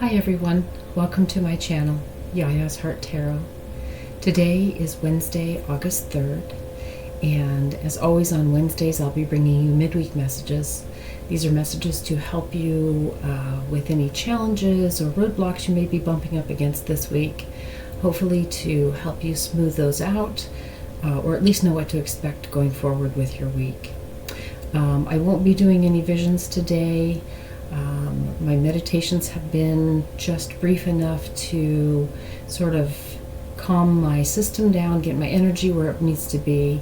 Hi everyone, welcome to my channel, YiaYia's Heart Tarot. Today is Wednesday, August 3rd, and as always on Wednesdays I'll be bringing you midweek messages. These are messages to help you with any challenges or roadblocks you may be bumping up against this week, hopefully to help you smooth those out, or at least know what to expect going forward with your week. I won't be doing any visions today. My meditations have been just brief enough to sort of calm my system down, get my energy where it needs to be.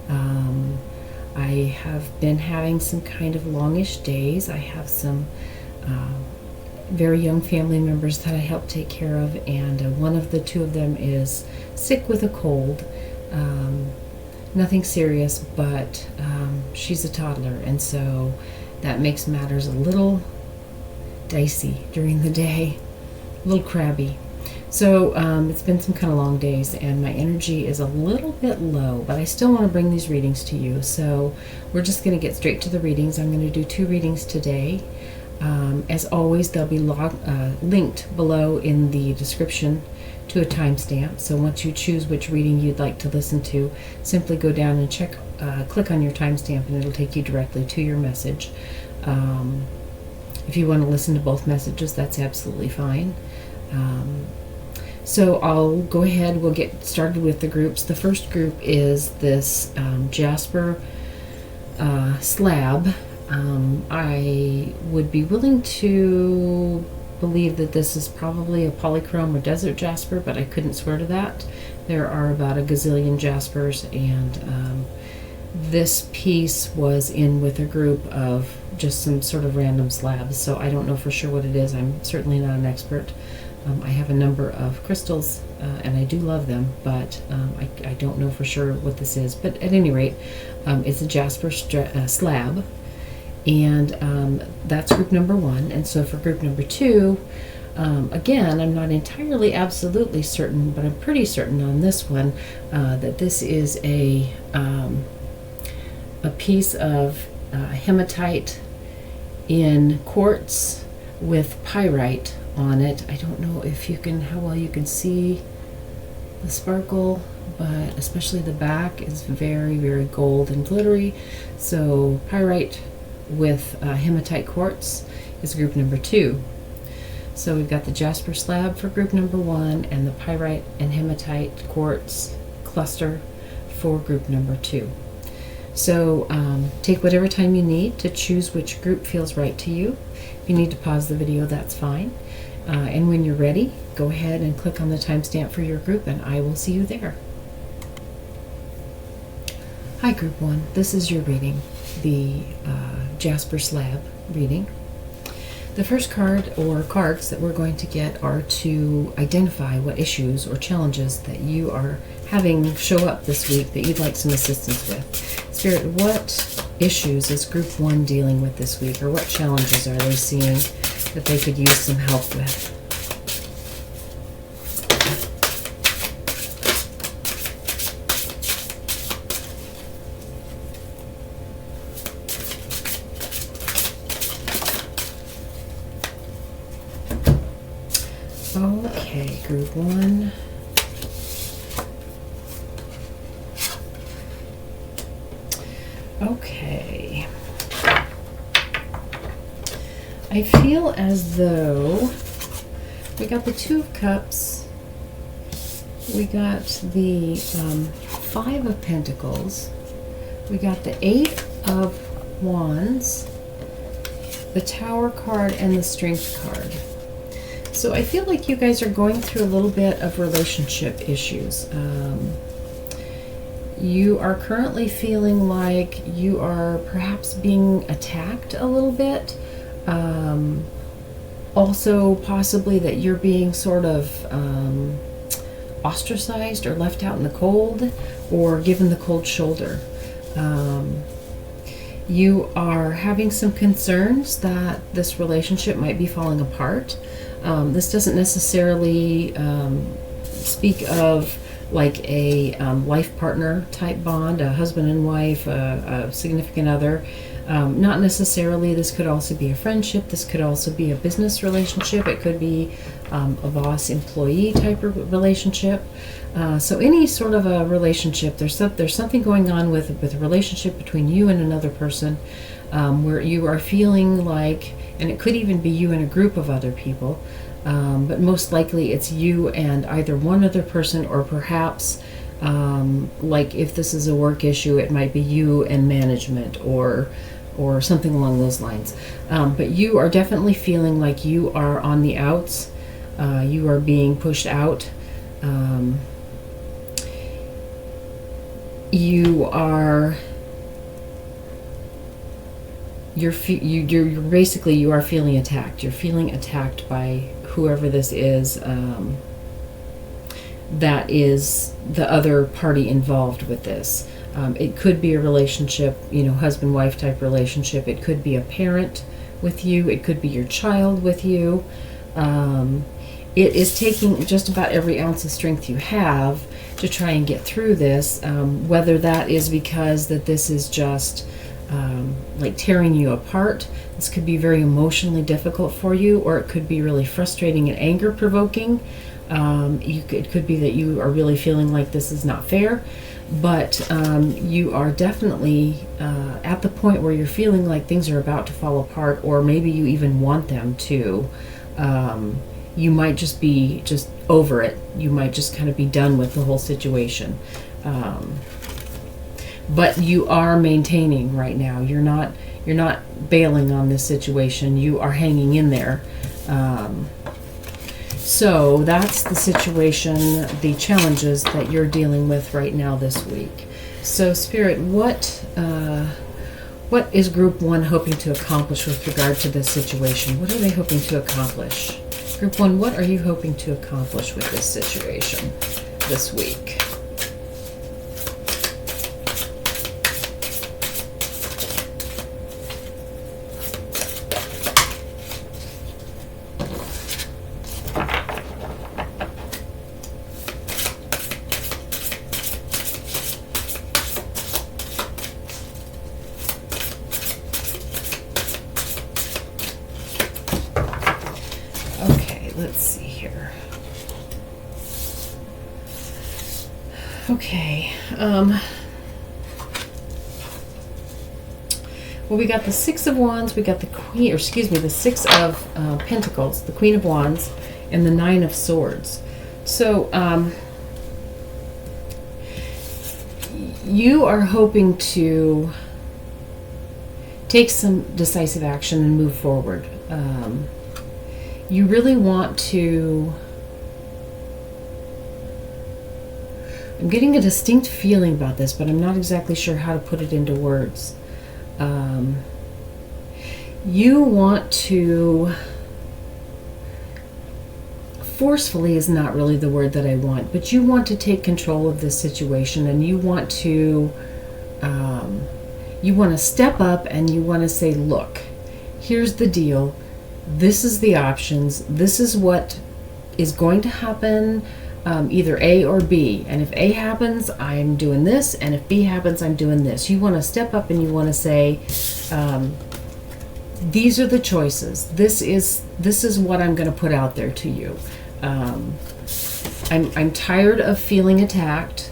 I have been having some kind of longish days. I have some very young family members that I help take care of, and one of the two of them is sick with a cold. Nothing serious, but she's a toddler, and so that makes matters a little dicey during the day, a little crabby. So it's been some kind of long days, and my energy is a little bit low, but I still want to bring these readings to you. So we're just going to get straight to the readings. I'm going to do 2 readings today. As always, they'll be linked below in the description to a timestamp. So once you choose which reading you'd like to listen to, simply go down and click on your timestamp, and it'll take you directly to your message. If you want to listen to both messages, that's absolutely fine. So I'll go ahead, we'll get started with the groups. The first group is this Jasper Slab. I would be willing to believe that this is probably a polychrome or desert jasper, but I couldn't swear to that. There are about a gazillion jaspers, and this piece was in with a group of just some sort of random slabs, so I don't know for sure what it is. I'm certainly not an expert. I have a number of crystals, and I do love them, but I don't know for sure what this is. But at any rate, it's a Jasper slab, and that's group number 1. And so for group number 2, again, I'm not entirely absolutely certain, but I'm pretty certain on this one that this is a piece of hematite in quartz with pyrite on it. I don't know if you can, how well you can see the sparkle, but especially the back is very, very gold and glittery. So pyrite with hematite quartz is group number 2. So we've got the Jasper slab for group number 1 and the pyrite and hematite quartz cluster for group number 2. So take whatever time you need to choose which group feels right to you. If you need to pause the video, that's fine. And when you're ready, go ahead and click on the timestamp for your group, and I will see you there. Hi group 1, this is your reading, the Jasper slab reading. The first card or cards that we're going to get are to identify what issues or challenges that you are having show up this week that you'd like some assistance with. Spirit, what issues is group 1 dealing with this week, or what challenges are they seeing that they could use some help with? Okay, group 1. Okay. I feel as though we got the 2 of Cups, we got the 5 of Pentacles, we got the 8 of Wands, the Tower card, and the Strength card. So I feel like you guys are going through a little bit of relationship issues. You are currently feeling like you are perhaps being attacked a little bit. Also possibly that you're being sort of ostracized or left out in the cold, or given the cold shoulder. You are having some concerns that this relationship might be falling apart. This doesn't necessarily speak of like a life partner type bond, a husband and wife, a significant other. Not necessarily, this could also be a friendship, this could also be a business relationship, it could be a boss-employee type of relationship. So any sort of a relationship, there's something going on with a relationship between you and another person, where you are feeling like, and it could even be you and a group of other people, but most likely it's you and either one other person, or perhaps like if this is a work issue, it might be you and management, or something along those lines. But you are definitely feeling like you are on the outs. You are being pushed out. You're basically, you are feeling attacked. You're feeling attacked by whoever this is. That is the other party involved with this. It could be a relationship, husband-wife type relationship. It could be a parent with you. It could be your child with you. It is taking just about every ounce of strength you have to try and get through this, whether that is because that this is just like tearing you apart. This could be very emotionally difficult for you, or it could be really frustrating and anger-provoking. It could be that you are really feeling like this is not fair, but you are definitely at the point where you're feeling like things are about to fall apart, or maybe you even want them to. You might just be over it. You might just kind of be done with the whole situation. But you are maintaining right now. You're not bailing on this situation. You are hanging in there. So that's the situation, the challenges that you're dealing with right now this week. So Spirit, what is Group 1 hoping to accomplish with regard to this situation? What are they hoping to accomplish? Group 1, what are you hoping to accomplish with this situation this week? Let's see here. Okay. Well, we got the Six of Wands, we got the the Six of Pentacles, the Queen of Wands, and the Nine of Swords. So, you are hoping to take some decisive action and move forward. You really want to... I'm getting a distinct feeling about this, but I'm not exactly sure how to put it into words. You want to... Forcefully is not really the word that I want, but you want to take control of this situation, and you want to... you want to step up and you want to say, look, here's the deal. This is the options. This is what is going to happen, either A or B. And if A happens, I'm doing this. And if B happens, I'm doing this. You want to step up and you want to say, these are the choices. This is what I'm going to put out there to you. I'm tired of feeling attacked.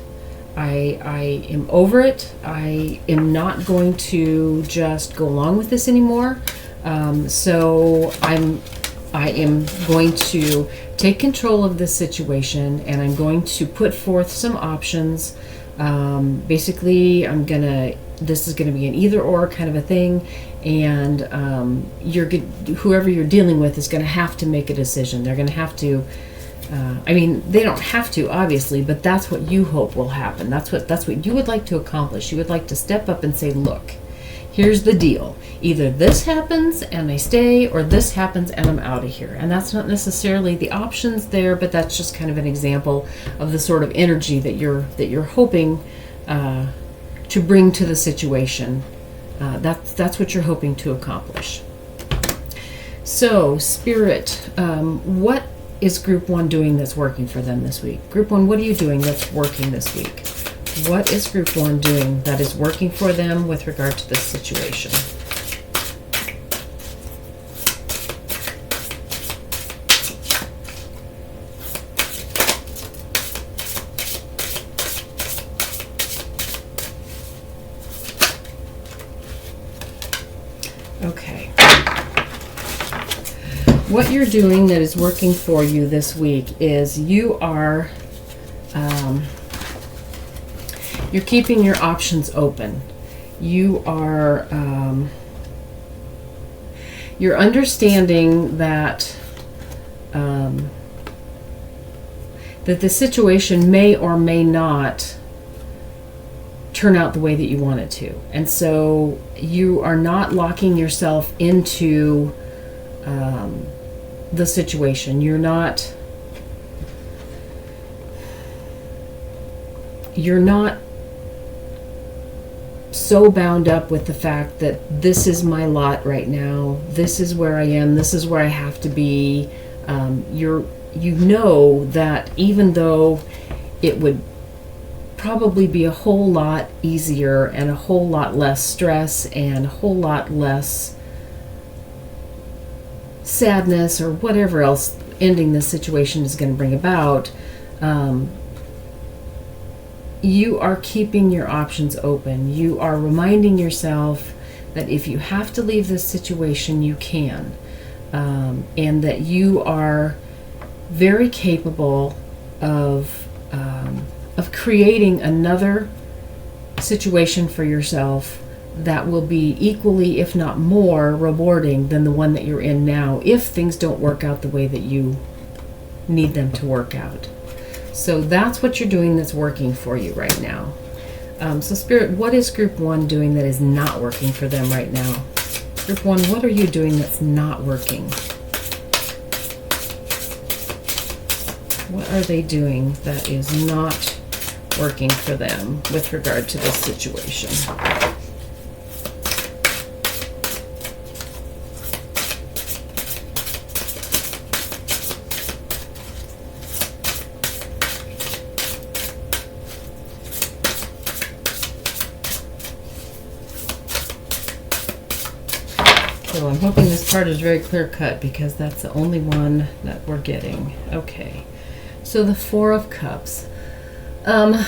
I am over it. I am not going to just go along with this anymore. So I am going to take control of this situation, and I'm going to put forth some options. Basically, this is gonna be an either or kind of a thing, and whoever you're dealing with is gonna have to make a decision. They're gonna have to. They don't have to, obviously, but that's what you hope will happen. That's what you would like to accomplish. You would like to step up and say, look, here's the deal. Either this happens and I stay, or this happens and I'm out of here. And that's not necessarily the options there, but that's just kind of an example of the sort of energy that you're hoping to bring to the situation. That's what you're hoping to accomplish. So, Spirit, what is Group 1 doing that's working for them this week? Group 1, what are you doing that's working this week? What is Group 1 doing that is working for them with regard to this situation? what you're doing that is working for you this week is you are you're keeping your options open. You are you're understanding that that the situation may or may not turn out the way that you want it to. And so you are not locking yourself into the situation. You're not so bound up with the fact that this is my lot right now, this is where I am, this is where I have to be. You know that even though it would probably be a whole lot easier and a whole lot less stress and a whole lot less sadness or whatever else ending this situation is going to bring about, you are keeping your options open. You are reminding yourself that if you have to leave this situation, you can, and that you are very capable of creating another situation for yourself that will be equally, if not more, rewarding than the one that you're in now, if things don't work out the way that you need them to work out. So that's what you're doing that's working for you right now. So Spirit, what is Group 1 doing that is not working for them right now? Group 1, what are you doing that's not working? What are they doing that is not working for them with regard to this situation? So I'm hoping this card is very clear cut because that's the only one that we're getting. Okay. So the Four of Cups. So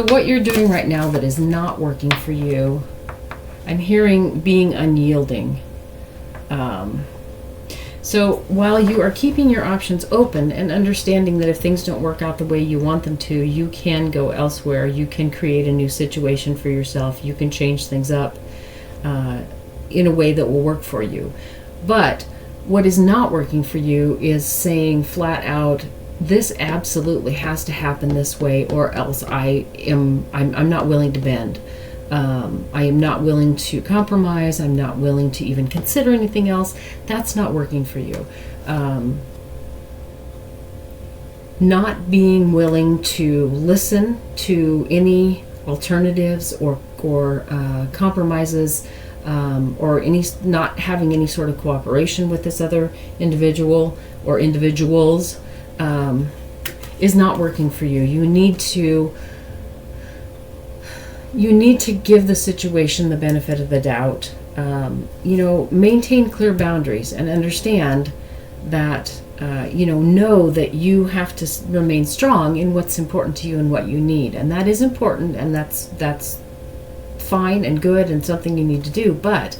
what you're doing right now that is not working for you, I'm hearing being unyielding. So while you are keeping your options open and understanding that if things don't work out the way you want them to, you can go elsewhere. You can create a new situation for yourself. You can change things up in a way that will work for you. But what is not working for you is saying flat out, this absolutely has to happen this way, or else I'm not willing to bend. I am not willing to compromise. I'm not willing to even consider anything else. That's not working for you. Not being willing to listen to any alternatives or compromises, or not having any sort of cooperation with this other individual or individuals, is not working for you. You need to give the situation the benefit of the doubt. Maintain clear boundaries and understand that, know that you have to remain strong in what's important to you and what you need. And that is important, and that's fine and good and something you need to do. But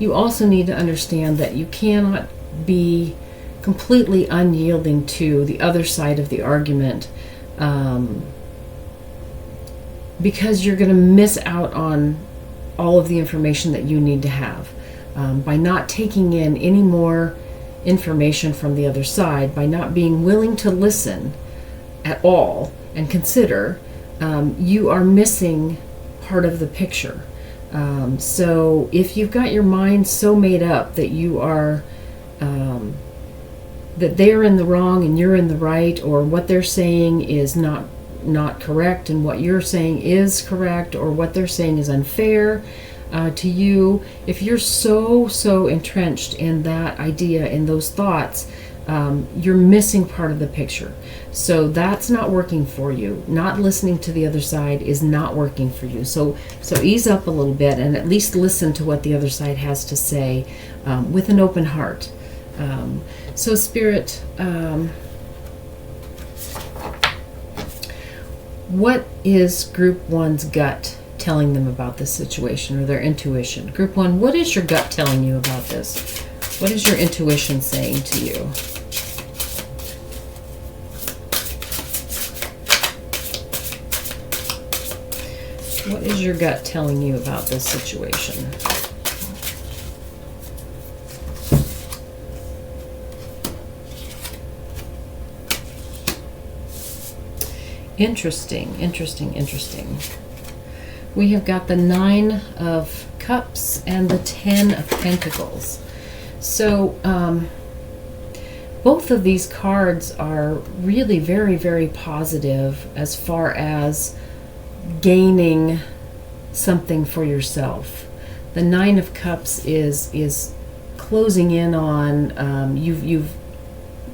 you also need to understand that you cannot be completely unyielding to the other side of the argument, because you're going to miss out on all of the information that you need to have. By not taking in any more information from the other side, by not being willing to listen at all and consider, you are missing part of the picture. So if you've got your mind so made up that you are that they're in the wrong and you're in the right, or what they're saying is not correct and what you're saying is correct, or what they're saying is unfair to you, if you're so entrenched in that idea, in those thoughts, you're missing part of the picture. So that's not working for you. Not listening to the other side is not working for you. So ease up a little bit and at least listen to what the other side has to say, with an open heart. So Spirit, what is Group 1's gut telling them about this situation, or their intuition? Group 1, what is your gut telling you about this? What is your intuition saying to you? What is your gut telling you about this situation? Interesting, interesting, interesting. We have got the 9 of Cups and the 10 of Pentacles. So, both of these cards are really very, very positive as far as gaining something for yourself. The 9 of Cups is closing in on, you've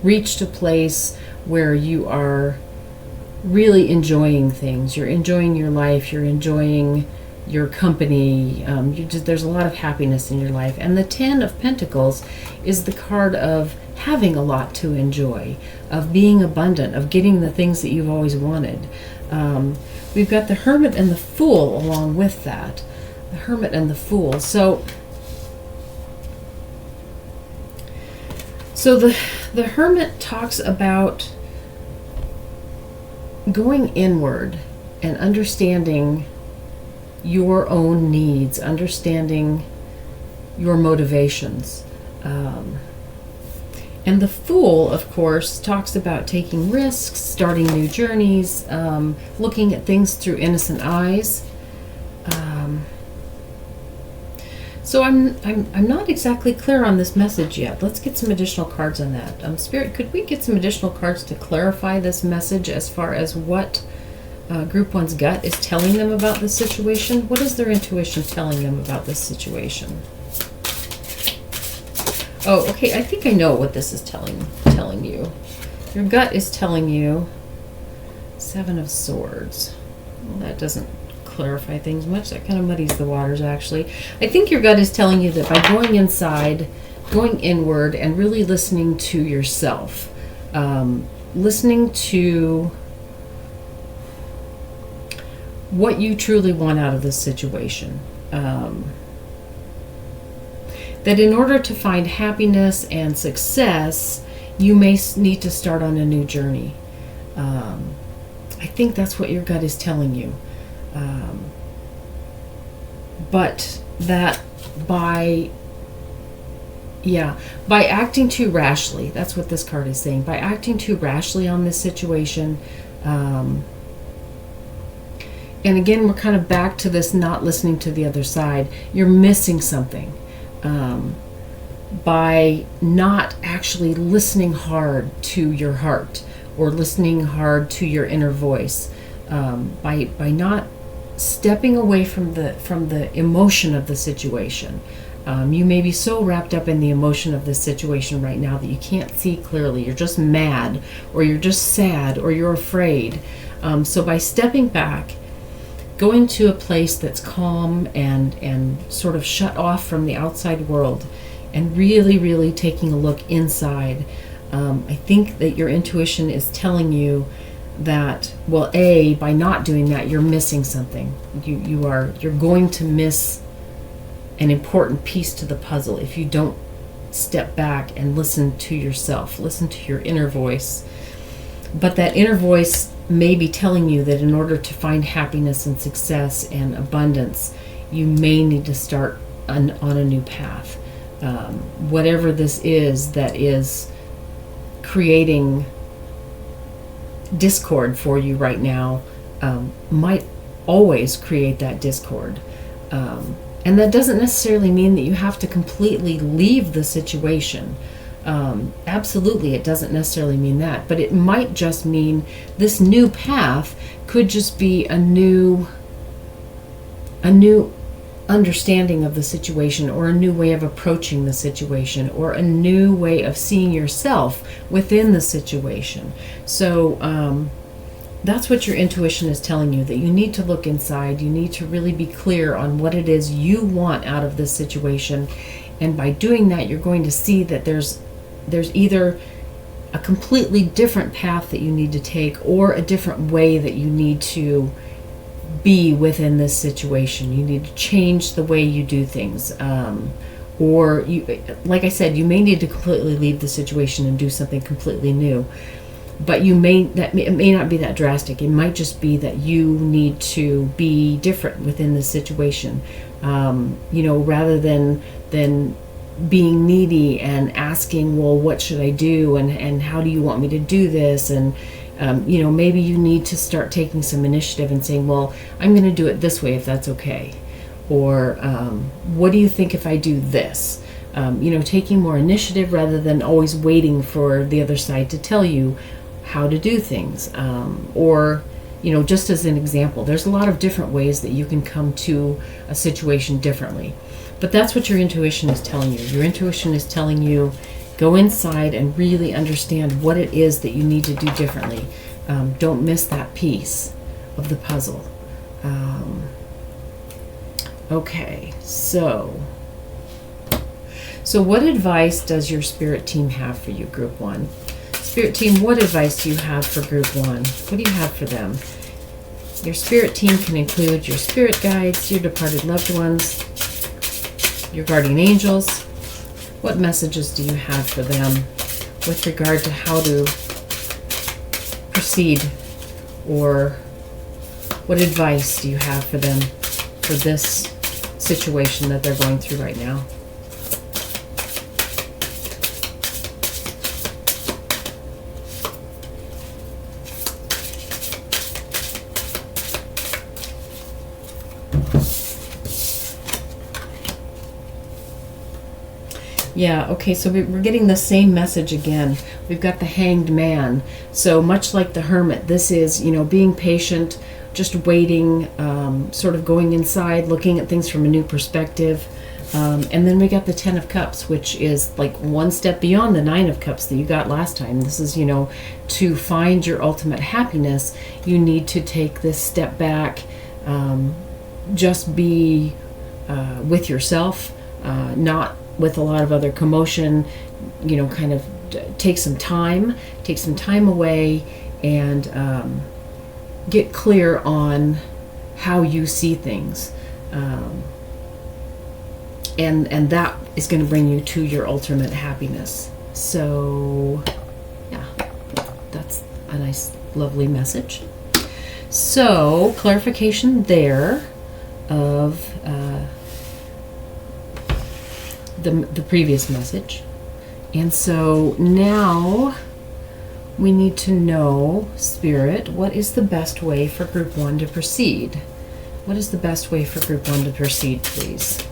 reached a place where you are really enjoying things. You're enjoying your life. You're enjoying your company. There's a lot of happiness in your life. And the 10 of Pentacles is the card of having a lot to enjoy, of being abundant, of getting the things that you've always wanted. We've got the Hermit and the Fool along with that. The Hermit and the Fool. So the Hermit talks about going inward and understanding your own needs, understanding your motivations. And the Fool, of course, talks about taking risks, starting new journeys, looking at things through innocent eyes. So I'm not exactly clear on this message yet. Let's get some additional cards on that. Spirit, could we get some additional cards to clarify this message as far as what Group 1's gut is telling them about this situation? What is their intuition telling them about this situation? Oh, okay, I think I know what this is telling you. Your gut is telling you 7 of Swords. Well, that doesn't clarify things much. That kind of muddies the waters, actually. I think your gut is telling you that by going inside, going inward, and really listening to yourself, listening to what you truly want out of this situation, that in order to find happiness and success, you may need to start on a new journey. I think that's what your gut is telling you. But that by acting too rashly, that's what this card is saying, by acting too rashly on this situation, and again, we're kind of back to this not listening to the other side. You're missing something by not actually listening hard to your heart or listening hard to your inner voice, by not stepping away from the emotion of the situation. You may be so wrapped up in the emotion of this situation right now that you can't see clearly. You're just mad, or you're just sad, or you're afraid. So by stepping back, going to a place that's calm and sort of shut off from the outside world, and really, really taking a look inside, I think that your intuition is telling you that, well, by not doing that, you're missing something. You're going to miss an important piece to the puzzle if you don't step back and listen to yourself, listen to your inner voice. But that inner voice may be telling you that in order to find happiness and success and abundance, you may need to start on a new path. Whatever this is that is creating discord for you right now, might always create that discord. And that doesn't necessarily mean that you have to completely leave the situation. Absolutely, it doesn't necessarily mean that, but it might just mean this new path could just be a new understanding of the situation, or a new way of approaching the situation, or a new way of seeing yourself within the situation. So that's what your intuition is telling you, that you need to look inside. You need to really be clear on what it is you want out of this situation, and by doing that, you're going to see that there's either a completely different path that you need to take, or a different way that you need to be within this situation. You need to change the way you do things, or you, like I said, you may need to completely leave the situation and do something completely new. But it may not be that drastic. It might just be that you need to be different within the situation. Rather than being needy and asking, well, what should I do, and how do you want me to do this, and maybe you need to start taking some initiative and saying, well, I'm going to do it this way if that's okay, or what do you think if I do this? Taking more initiative rather than always waiting for the other side to tell you how to do things. Or just as an example, there's a lot of different ways that you can come to a situation differently. But that's what your intuition is telling you. Your intuition is telling you, go inside and really understand what it is that you need to do differently. Don't miss that piece of the puzzle. Okay, so what advice does your spirit team have for you, Group 1? Spirit team, what advice do you have for Group 1? What do you have for them? Your spirit team can include your spirit guides, your departed loved ones, your guardian angels. What messages do you have for them with regard to how to proceed, or what advice do you have for them for this situation that they're going through right now? Yeah, okay, so we're getting the same message again. We've got the Hanged Man. So much like the Hermit, this is, being patient, just waiting, sort of going inside, looking at things from a new perspective. And then we got the Ten of Cups, which is like one step beyond the Nine of Cups that you got last time. This is, to find your ultimate happiness, you need to take this step back, just be with yourself, not with a lot of other commotion, kind of take some time away, and get clear on how you see things. And that is going to bring you to your ultimate happiness. So, yeah, that's a nice, lovely message. So, clarification there of the previous message. And so now we need to know, Spirit, what is the best way for Group 1 to proceed? What is the best way for Group 1 to proceed, please?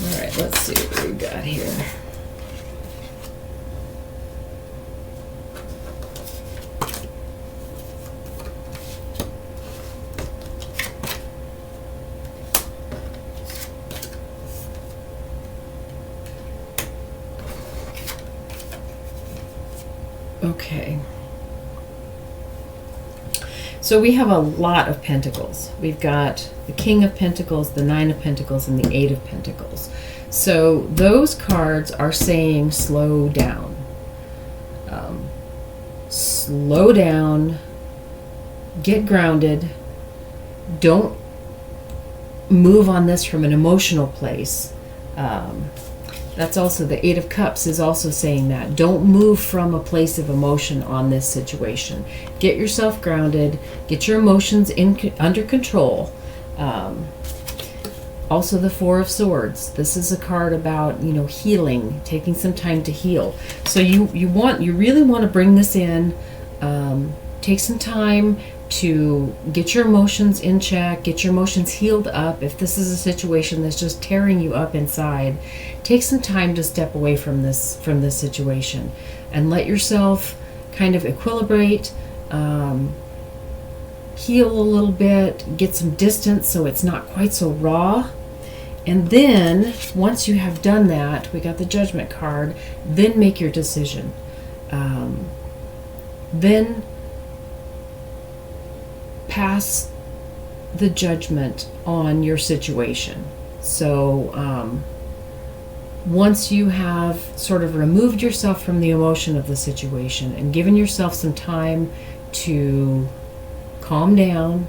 All right, let's see what we got here. Okay. So we have a lot of pentacles. We've got the King of Pentacles, the Nine of Pentacles, and the Eight of Pentacles. So those cards are saying slow down. Slow down. Get grounded. Don't move on this from an emotional place. That's also the Eight of Cups is also saying that. Don't move from a place of emotion on this situation. Get yourself grounded. Get your emotions under control. Also the Four of Swords. This is a card about, healing, taking some time to heal. So you really want to bring this in. Take some time to get your emotions in check, get your emotions healed up. If this is a situation that's just tearing you up inside, take some time to step away from this situation and let yourself kind of equilibrate, heal a little bit, get some distance so it's not quite so raw. And then once you have done that, we got the Judgment card, then make your decision. Then pass the judgment on your situation. So once you have sort of removed yourself from the emotion of the situation and given yourself some time to calm down,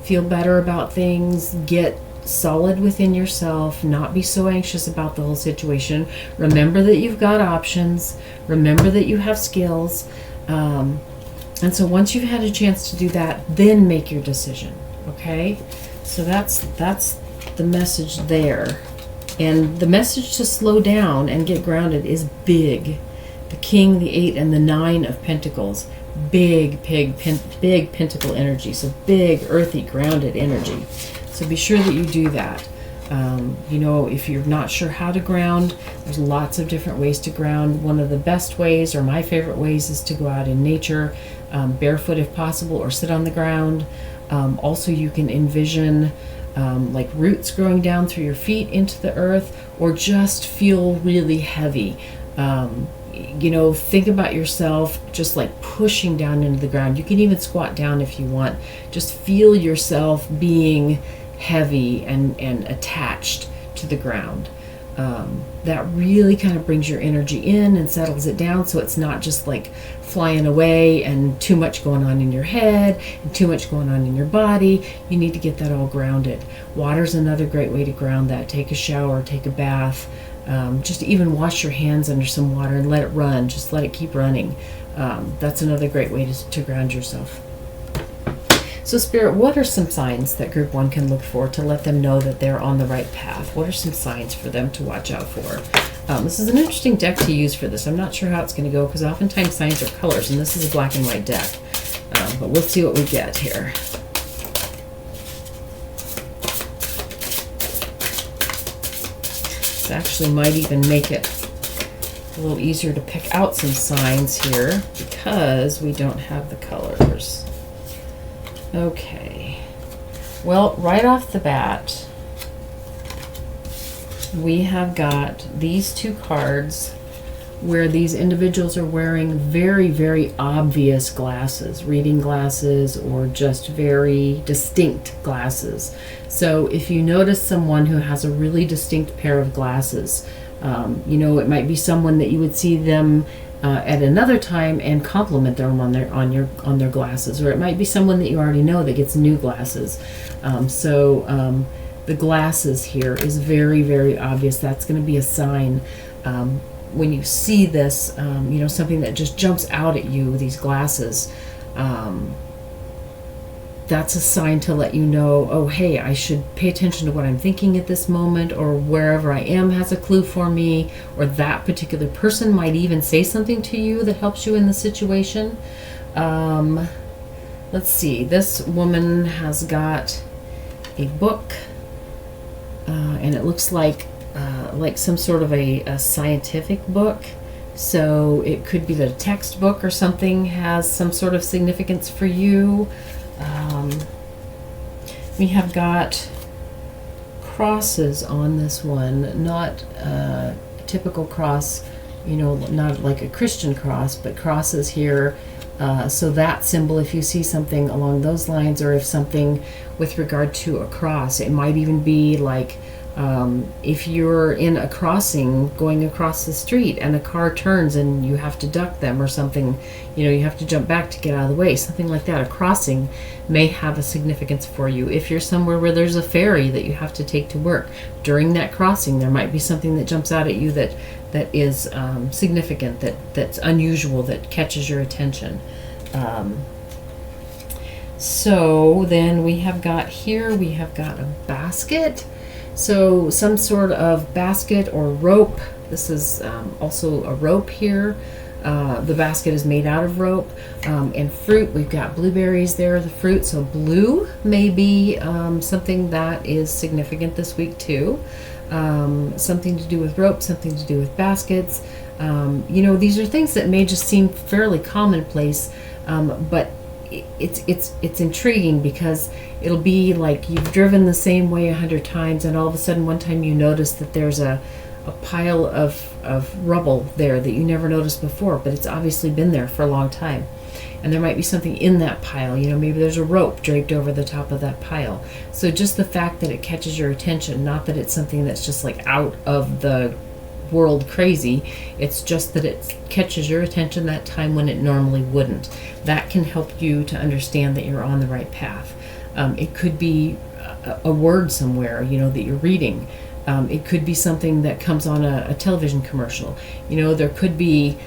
feel better about things, get solid within yourself, not be so anxious about the whole situation. Remember that you've got options. Remember that you have skills. And so once you've had a chance to do that, then make your decision. Okay? So that's the message there. And the message to slow down and get grounded is big. The King, the 8, and the 9 of Pentacles. Big pentacle energy. So big, earthy, grounded energy. So be sure that you do that. If you're not sure how to ground, there's lots of different ways to ground. One of the best ways, or my favorite ways, is to go out in nature, barefoot if possible, or sit on the ground. Also, you can envision like roots growing down through your feet into the earth, or just feel really heavy. Think about yourself just like pushing down into the ground. You can even squat down if you want. Just feel yourself being heavy and attached to the ground. That really kind of brings your energy in and settles it down, so it's not just like flying away and too much going on in your head and too much going on in your body. You need to get that all grounded. Water's another great way to ground that. Take a shower, take a bath, just even wash your hands under some water and let it run. Just let it keep running. That's another great way to ground yourself. So Spirit, what are some signs that Group 1 can look for to let them know that they're on the right path? What are some signs for them to watch out for? This is an interesting deck to use for this. I'm not sure how it's going to go because oftentimes signs are colors, and this is a black and white deck. But we'll see what we get here. This actually might even make it a little easier to pick out some signs here because we don't have the colors. Okay, well, right off the bat, we have got these two cards where these individuals are wearing very, very obvious glasses, reading glasses, or just very distinct glasses. So if you notice someone who has a really distinct pair of glasses, it might be someone that you would see them at another time and compliment them on their glasses, or it might be someone that you already know that gets new glasses. The glasses here is very, very obvious. That's going to be a sign when you see this, something that just jumps out at you, these glasses. That's a sign to let you know, oh, hey, I should pay attention to what I'm thinking at this moment, or wherever I am has a clue for me, or that particular person might even say something to you that helps you in the situation. Let's see, this woman has got a book, and it looks like some sort of a scientific book. So it could be that a textbook or something has some sort of significance for you. We have got crosses on this one, not a typical cross, not like a Christian cross, but crosses here. So that symbol, if you see something along those lines, or if something with regard to a cross, it might even be like if you're in a crossing going across the street and a car turns and you have to duck them or something, you have to jump back to get out of the way, something like that. A crossing may have a significance for you. If you're somewhere where there's a ferry that you have to take to work, during that crossing there might be something that jumps out at you that is significant, that's unusual, that catches your attention. So then we have got a basket. So some sort of basket or rope. This is also a rope here. The basket is made out of rope. And fruit, we've got blueberries there, the fruit. So blue may be something that is significant this week too. Something to do with rope, something to do with baskets. These are things that may just seem fairly commonplace, but it's intriguing because it'll be like you've driven the same way 100 times, and all of a sudden one time you notice that there's a pile of rubble there that you never noticed before, but it's obviously been there for a long time. And there might be something in that pile, maybe there's a rope draped over the top of that pile. So just the fact that it catches your attention, not that it's something that's just like out of the world crazy. It's just that it catches your attention that time when it normally wouldn't. That can help you to understand that you're on the right path. It could be a word somewhere, that you're reading. It could be something that comes on a television commercial. There could be,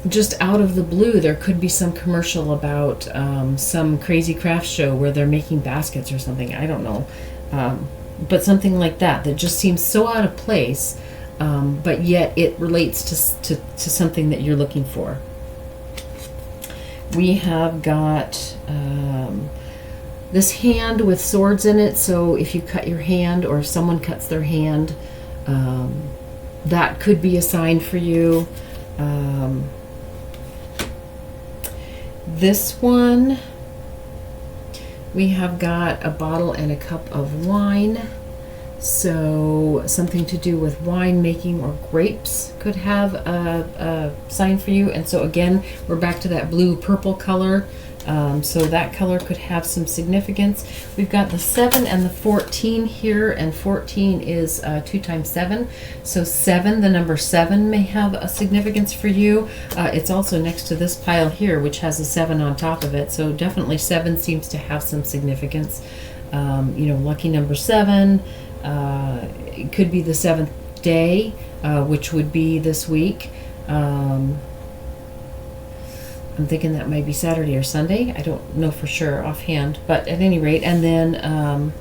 just out of the blue, there could be some commercial about some crazy craft show where they're making baskets or something. I don't know. But something like that just seems so out of place, but yet it relates to something that you're looking for. We have got this hand with swords in it, so if you cut your hand or if someone cuts their hand, that could be a sign for you. This one, we have got a bottle and a cup of wine, so something to do with wine making or grapes could have a sign for you. And so again, we're back to that blue purple color. So that color could have some significance. We've got the 7 and the 14 here, and 14 is 2 times 7. So 7, the number 7 may have a significance for you. It's also next to this pile here, which has a 7 on top of it. So definitely 7 seems to have some significance. Lucky number 7. It could be the 7th day, which would be this week. I'm thinking that might be Saturday or Sunday. I don't know for sure offhand, but at any rate. And then,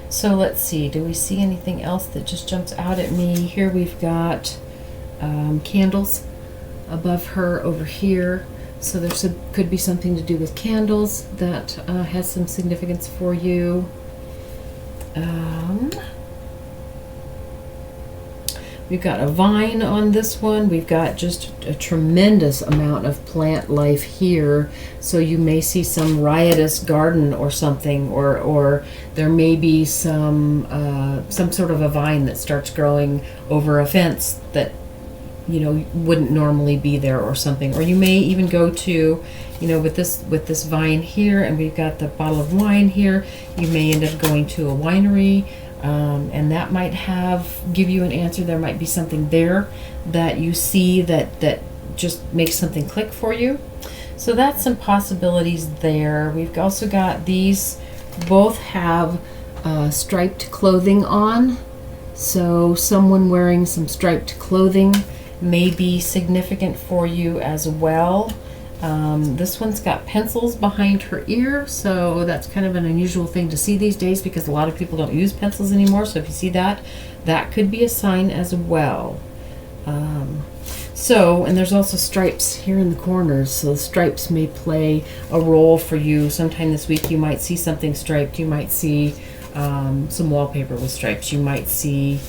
so let's see. Do we see anything else that just jumps out at me? Here we've got candles above her over here. So could be something to do with candles that has some significance for you. We've got a vine on this one. We've got just a tremendous amount of plant life here. So you may see some riotous garden or something, or there may be some sort of a vine that starts growing over a fence that wouldn't normally be there or something. Or you may even go to, with this vine here, and we've got the bottle of wine here. You may end up going to a winery. And that might give you an answer. There might be something there that you see that just makes something click for you. So that's some possibilities there. We've also got these both have striped clothing on. So someone wearing some striped clothing may be significant for you as well. This one's got pencils behind her ear, so that's kind of an unusual thing to see these days because a lot of people don't use pencils anymore. So if you see that could be a sign as well. And there's also stripes here in the corners, so stripes may play a role for you. Sometime this week you might see something striped. You might see some wallpaper with stripes. You might see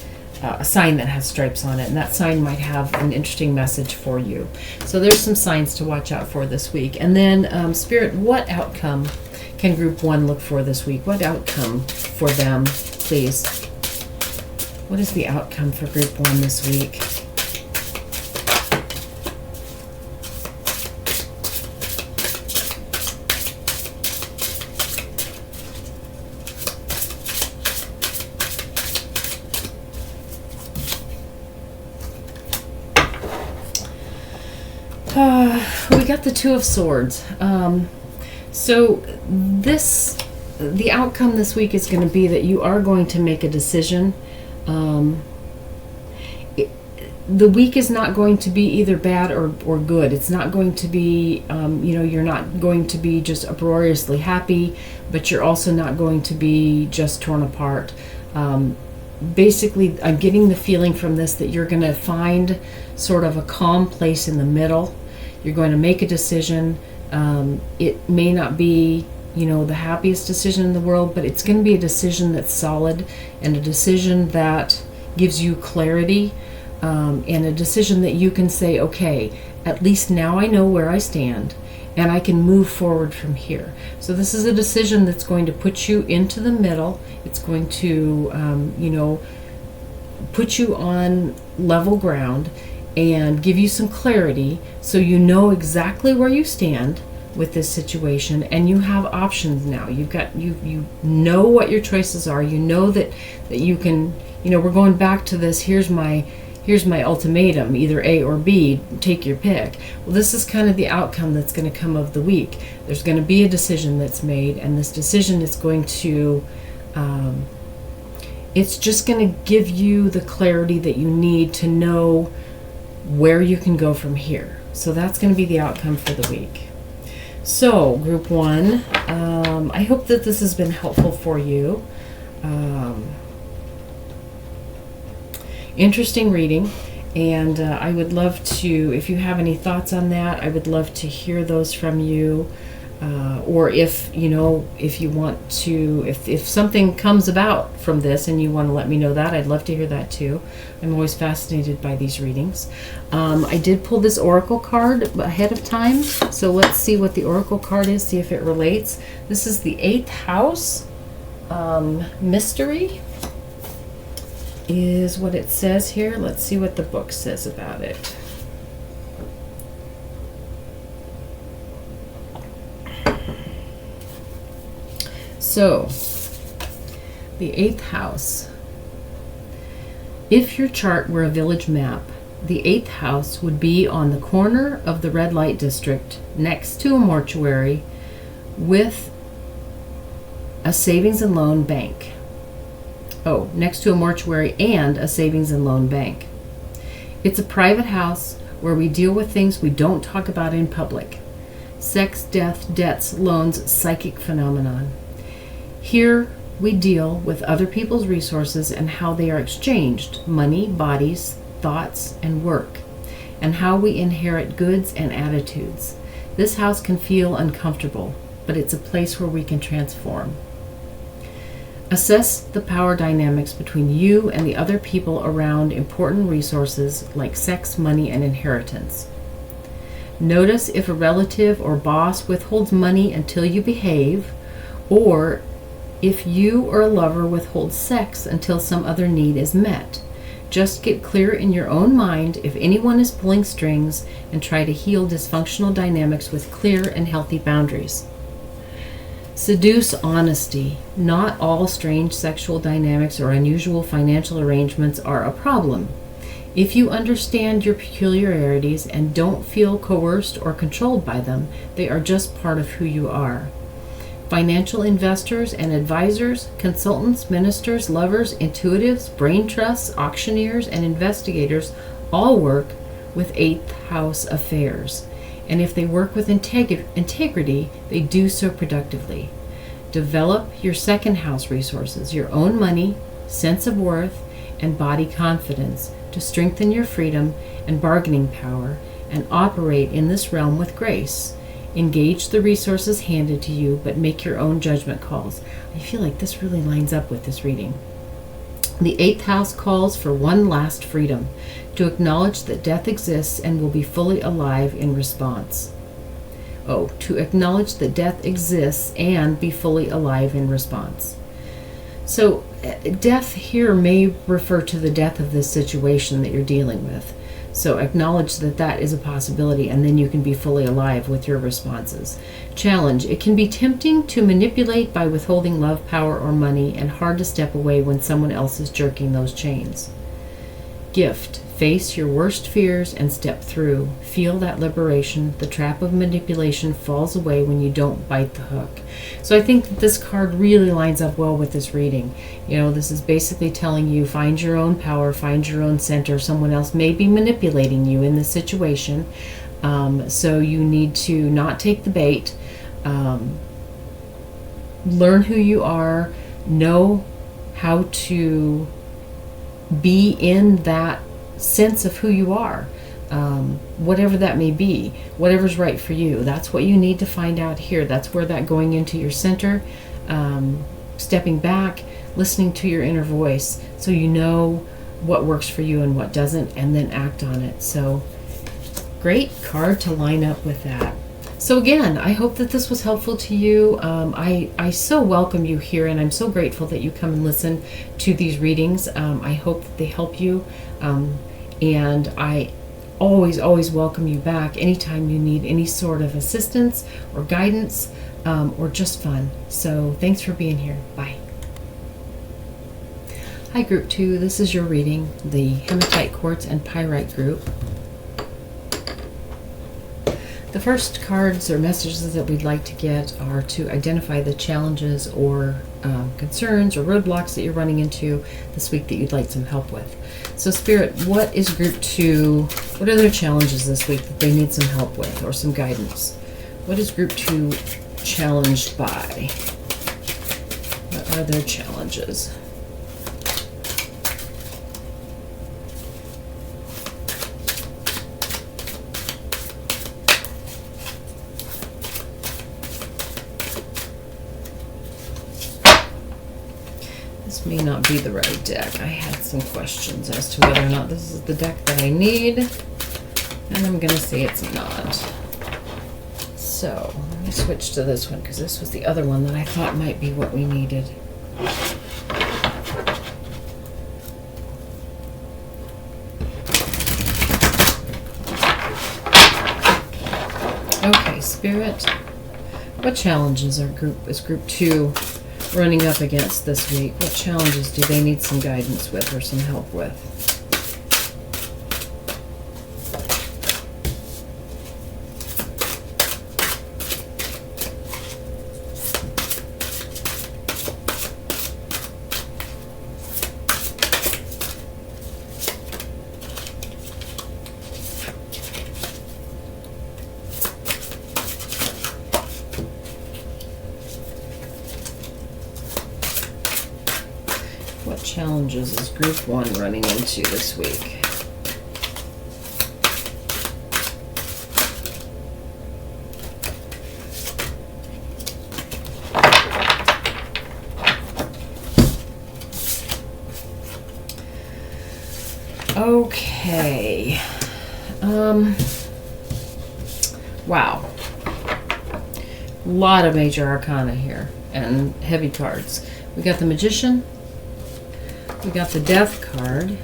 a sign that has stripes on it, and that sign might have an interesting message for you. So there's some signs to watch out for this week. And then Spirit, what outcome can Group 1 look for this week? What outcome for them, please? What is the outcome for Group 1 this week? We got the 2 of Swords. So the outcome this week is going to be that you are going to make a decision. The week is not going to be either bad or good. It's not going to be, you're not going to be just uproariously happy, but you're also not going to be just torn apart. Basically, I'm getting the feeling from this that you're going to find sort of a calm place in the middle. You're going to make a decision. It may not be, the happiest decision in the world, but it's going to be a decision that's solid and a decision that gives you clarity, and a decision that you can say, okay, at least now I know where I stand and I can move forward from here. So this is a decision that's going to put you into the middle. It's going to, put you on level ground and give you some clarity so you know exactly where you stand, with this situation, and you have options now. You know what your choices are. You know that you can, we're going back to this, here's my ultimatum, either A or B, take your pick. Well, this is kind of the outcome that's going to come of the week. There's going to be a decision that's made, and this decision is going to, it's just going to give you the clarity that you need to know where you can go from here. So that's going to be the outcome for the week. So, group 1, I hope that this has been helpful for you. Interesting reading, and I would love to, if you have any thoughts on that, I would love to hear those from you. Or if you want to, if something comes about from this and you want to let me know that, I'd love to hear that too. I'm always fascinated by these readings. I did pull this oracle card ahead of time, so let's see what the oracle card is, see if it relates. This is the 8th house. Mystery is what it says here. Let's see what the book says about it. So, the 8th house. If your chart were a village map, the 8th house would be on the corner of the red light district next to a mortuary with a savings and loan bank. Oh, next to a mortuary and a savings and loan bank. It's a private house where we deal with things we don't talk about in public. Sex, death, debts, loans, psychic phenomenon. Here we deal with other people's resources and how they are exchanged, money, bodies, thoughts, and work, and how we inherit goods and attitudes. This house can feel uncomfortable, but it's a place where we can transform. Assess the power dynamics between you and the other people around important resources like sex, money, and inheritance. Notice if a relative or boss withholds money until you behave, or if you or a lover withholds sex until some other need is met. Just get clear in your own mind if anyone is pulling strings, and try to heal dysfunctional dynamics with clear and healthy boundaries. Seduce honesty. Not all strange sexual dynamics or unusual financial arrangements are a problem. If you understand your peculiarities and don't feel coerced or controlled by them, they are just part of who you are. Financial investors and advisors, consultants, ministers, lovers, intuitives, brain trusts, auctioneers, and investigators all work with 8th house affairs. And if they work with integrity, they do so productively. Develop your 2nd house resources, your own money, sense of worth, and body confidence to strengthen your freedom and bargaining power, and operate in this realm with grace. Engage the resources handed to you, but make your own judgment calls. I feel like this really lines up with this reading. The 8th house calls for one last freedom, to acknowledge that death exists and will be fully alive in response. To acknowledge that death exists and be fully alive in response. So, death here may refer to the death of this situation that you're dealing with. So acknowledge that that is a possibility, and then you can be fully alive with your responses. Challenge. It can be tempting to manipulate by withholding love, power, or money, and hard to step away when someone else is jerking those chains. Gift. Face your worst fears and step through. Feel that liberation. The trap of manipulation falls away when you don't bite the hook. So I think that this card really lines up well with this reading. This is basically telling you, find your own power, find your own center. Someone else may be manipulating you in this situation. So you need to not take the bait. Learn who you are. Know how to be in that sense of who you are, whatever that may be, whatever's right for you. That's what you need to find out here. That's where that going into your center, stepping back, listening to your inner voice, so you know what works for you and what doesn't, and then act on it. So great card to line up with that. So again, I hope that this was helpful to you. I so welcome you here, and I'm so grateful that you come and listen to these readings. I hope that they help you. And I always welcome you back anytime you need any sort of assistance or guidance, or just fun. So thanks for being here. Bye. Hi, Group 2. This is your reading, the Hematite, Quartz, and Pyrite group. The first cards or messages that we'd like to get are to identify the challenges or concerns or roadblocks that you're running into this week that you'd like some help with. So Spirit, what is Group 2? What are their challenges this week that they need some help with or some guidance? What is Group 2 challenged by? What are their challenges? This may not be the right deck. I had some questions as to whether or not this is the deck that I need, and I'm going to say it's not. So let me switch to this one because this was the other one that I thought might be what we needed. Okay, Spirit, what challenges is Group 2 running up against this week? What challenges do they need some guidance with or some help with? What challenges is Group 1 running into this week? Okay. Wow. A lot of major arcana here and heavy cards. We got the Magician. We got the Death card,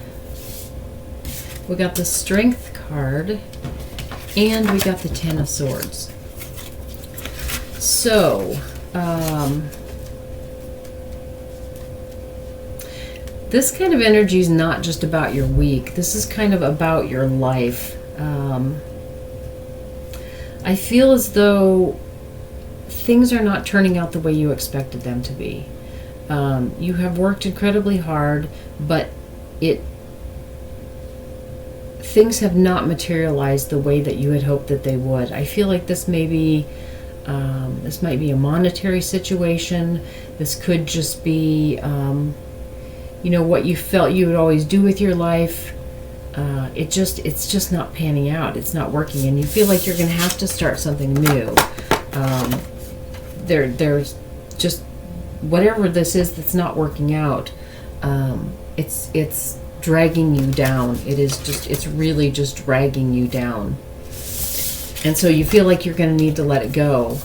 we got the Strength card, and we got the Ten of Swords. So, this kind of energy is not just about your week. This is kind of about your life. I feel as though things are not turning out the way you expected them to be. You have worked incredibly hard, but things have not materialized the way that you had hoped that they would. I feel like this may be this might be a monetary situation. This could just be what you felt you would always do with your life. It's just not panning out. It's not working, and you feel like you're going to have to start something new. There's just whatever this is that's not working out, it's dragging you down. It's really just dragging you down. And so you feel like you're going to need to let it go,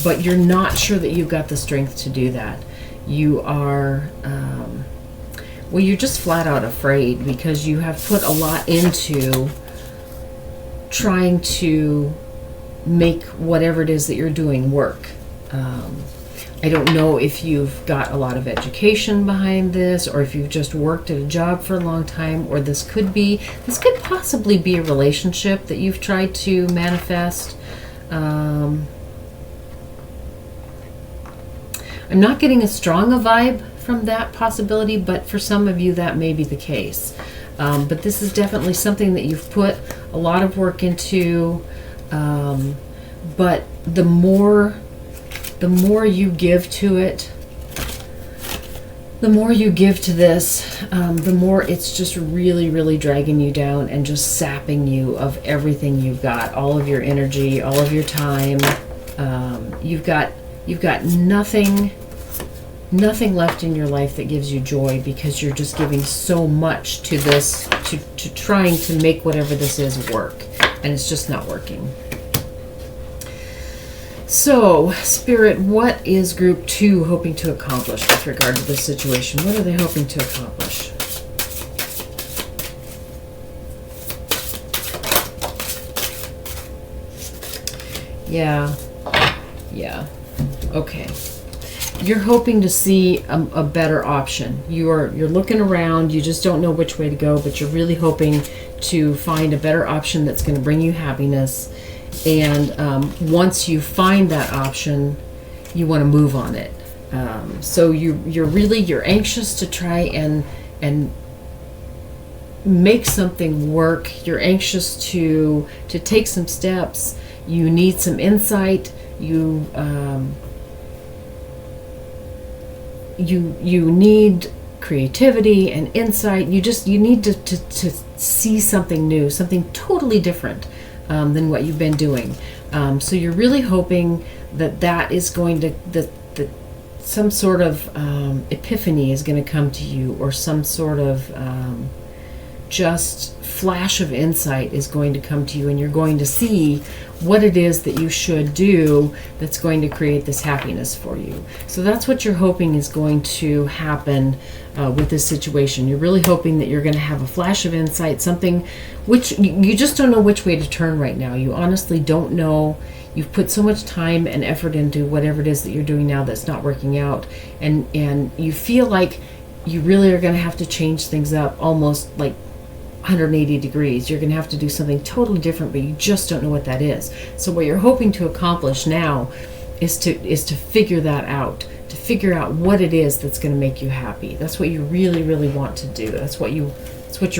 but you're not sure that you've got the strength to do that. You are, you're just flat out afraid because you have put a lot into trying to make whatever it is that you're doing work. I don't know if you've got a lot of education behind this, or if you've just worked at a job for a long time, or this could possibly be a relationship that you've tried to manifest. I'm not getting as strong a vibe from that possibility, but for some of you that may be the case. But this is definitely something that you've put a lot of work into, but the more you give to it, the more you give to this, the more it's just really, really dragging you down and just sapping you of everything you've got, all of your energy, all of your time. You've got nothing left in your life that gives you joy because you're just giving so much to this, to trying to make whatever this is work, and it's just not working. So, Spirit, what is Group 2 hoping to accomplish with regard to this situation? What are they hoping to accomplish? Yeah. Yeah. Okay. You're hoping to see a better option. You're looking around. You just don't know which way to go, but you're really hoping to find a better option that's going to bring you happiness. And once you find that option, you want to move on it. So you're anxious to try and make something work. You're anxious to take some steps. You need some insight. You need creativity and insight. You need to see something new, something totally different than what you've been doing. So you're really hoping that is going to that some sort of epiphany is going to come to you, or some sort of just flash of insight is going to come to you, and you're going to see what it is that you should do that's going to create this happiness for you. So that's what you're hoping is going to happen with this situation. You're really hoping that you're going to have a flash of insight, something which you just don't know which way to turn right now. You honestly don't know. You've put so much time and effort into whatever it is that you're doing now that's not working out, and you feel like you really are going to have to change things up almost like 180 degrees. You're going to have to do something totally different, but you just don't know what that is. So what you're hoping to accomplish now is to figure that out, to figure out what it is that's going to make you happy. That's what you really, really want to do. That's what you're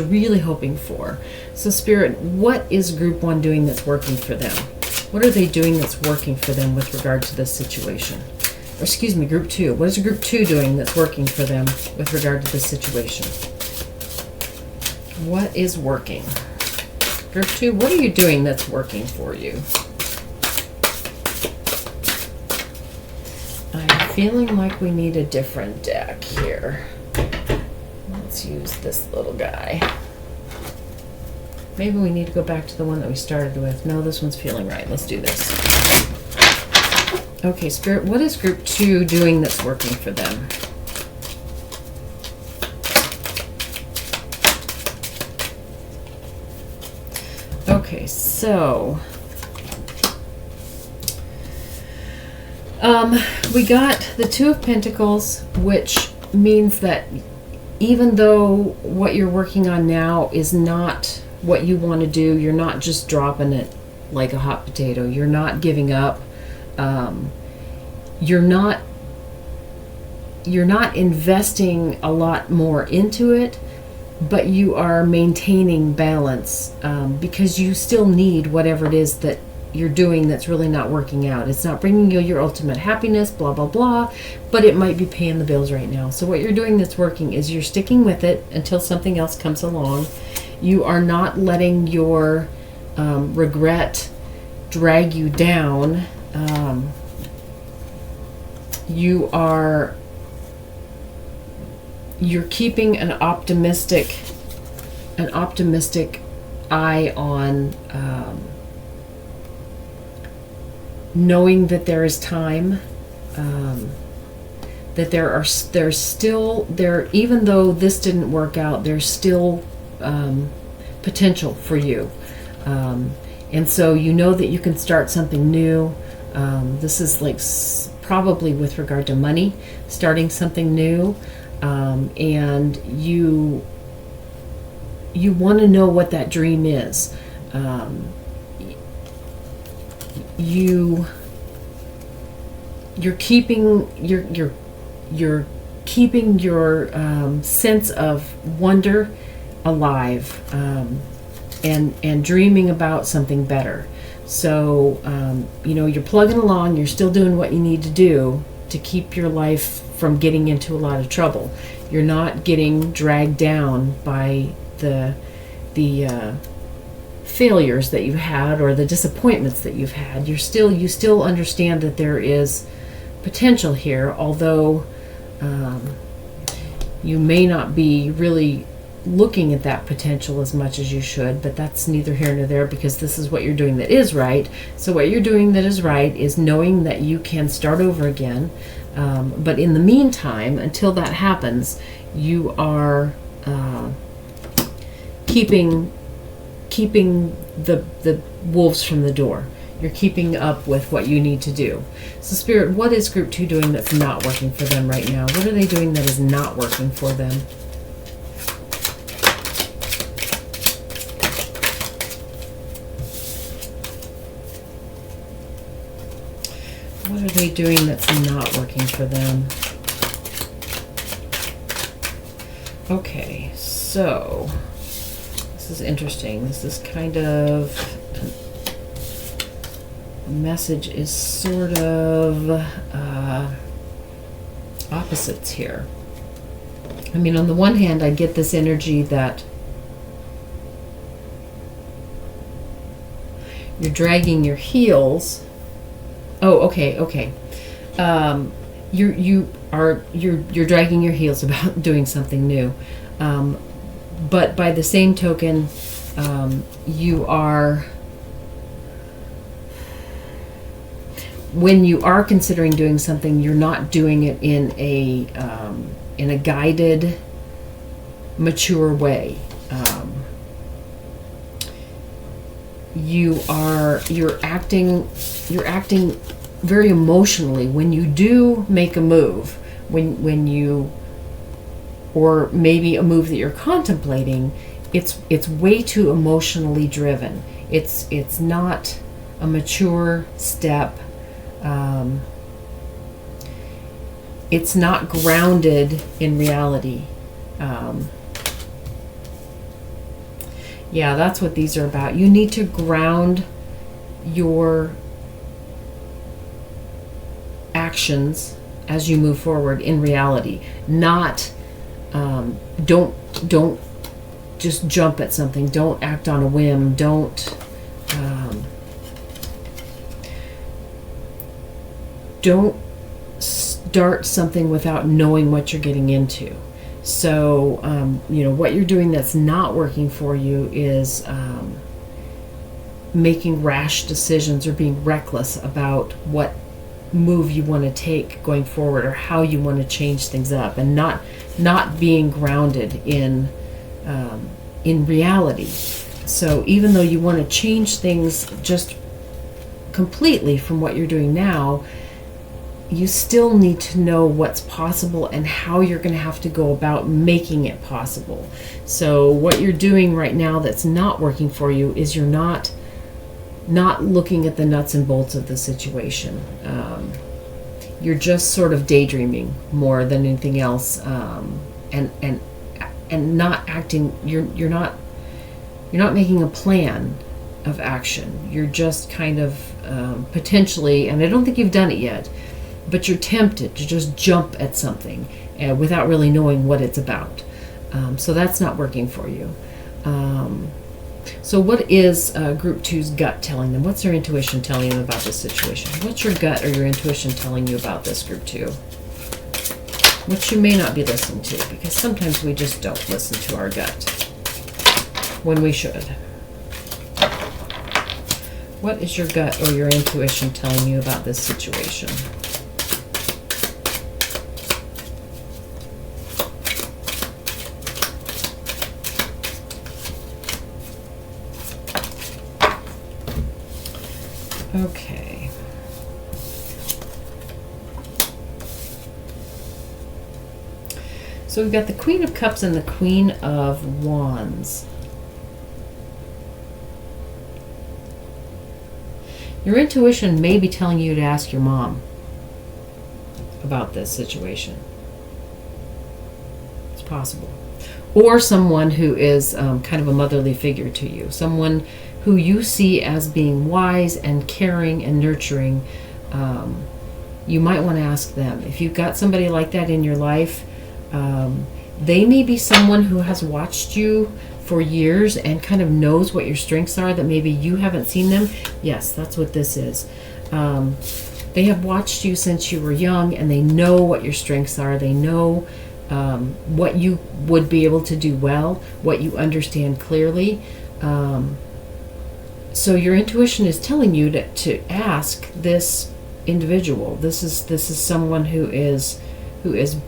really hoping for. So Spirit, what is Group 1 doing that's working for them? What are they doing that's working for them with regard to this situation? Or excuse me, Group 2. What is Group 2 doing that's working for them with regard to this situation? What is working? Group 2, what are you doing that's working for you? I'm feeling like we need a different deck here. Let's use this little guy. Maybe we need to go back to the one that we started with. No, this one's feeling right. Let's do this. Okay, Spirit, what is Group 2 doing that's working for them? Okay, so we got the Two of Pentacles, which means that even though what you're working on now is not what you want to do, you're not just dropping it like a hot potato. You're not giving up. You're not investing a lot more into it, but you are maintaining balance because you still need whatever it is that you're doing that's really not working out. It's not bringing you your ultimate happiness, blah, blah, blah, but it might be paying the bills right now. So what you're doing that's working is you're sticking with it until something else comes along. You are not letting your regret drag you down. You're keeping an optimistic eye on knowing that there is time, that there's still even though this didn't work out, there's still potential for you, and so you know that you can start something new. This is like probably with regard to money, starting something new, and you want to know what that dream is. You're keeping your sense of wonder alive, and dreaming about something better. So you're plugging along. You're still doing what you need to do to keep your life from getting into a lot of trouble. You're not getting dragged down by the failures that you've had or the disappointments that you've had. You still understand that there is potential here, although you may not be really looking at that potential as much as you should, but that's neither here nor there, because this is what you're doing that is right. So what you're doing that is right is knowing that you can start over again, but in the meantime, until that happens, you are keeping the wolves from the door. You're keeping up with what you need to do. So Spirit, what is group 2 doing that's not working for them right now? What are they doing that is not working for them? What are they doing that's not working for them? Okay, so this is interesting. This is kind of, the message is sort of opposites here. I mean, on the one hand, I get this energy that you're dragging your heels. Oh, okay. You're dragging your heels about doing something new, but by the same token, you are, when you are considering doing something, you're not doing it in a guided, mature way. You're acting very emotionally when you do make a move, when you, or maybe a move that you're contemplating. It's way too emotionally driven. It's not a mature step. It's not grounded in reality. Yeah, that's what these are about. You need to ground your actions as you move forward in reality. Not, don't just jump at something. Don't act on a whim. Don't start something without knowing what you're getting into. So, what you're doing that's not working for you is making rash decisions or being reckless about what move you want to take going forward, or how you want to change things up, and not being grounded in reality. So even though you want to change things just completely from what you're doing now, you still need to know what's possible and how you're going to have to go about making it possible. So what you're doing right now that's not working for you is you're not looking at the nuts and bolts of the situation. You're just sort of daydreaming more than anything else, and not acting. You're not making a plan of action. You're just kind of potentially, and I don't think you've done it yet, but you're tempted to just jump at something without really knowing what it's about. So that's not working for you. So what is Group 2's gut telling them? What's their intuition telling them about this situation? What's your gut or your intuition telling you about this, Group 2? Which you may not be listening to, because sometimes we just don't listen to our gut when we should. What is your gut or your intuition telling you about this situation? Okay. So we've got the Queen of Cups and the Queen of Wands. Your intuition may be telling you to ask your mom about this situation. It's possible. Or someone who is kind of a motherly figure to you. Someone who you see as being wise and caring and nurturing. You might want to ask them. If you've got somebody like that in your life, they may be someone who has watched you for years and kind of knows what your strengths are that maybe you haven't seen them. Yes, that's what this is. They have watched you since you were young, and they know what your strengths are. They know what you would be able to do well, what you understand clearly. So your intuition is telling you to ask this individual. This is someone who is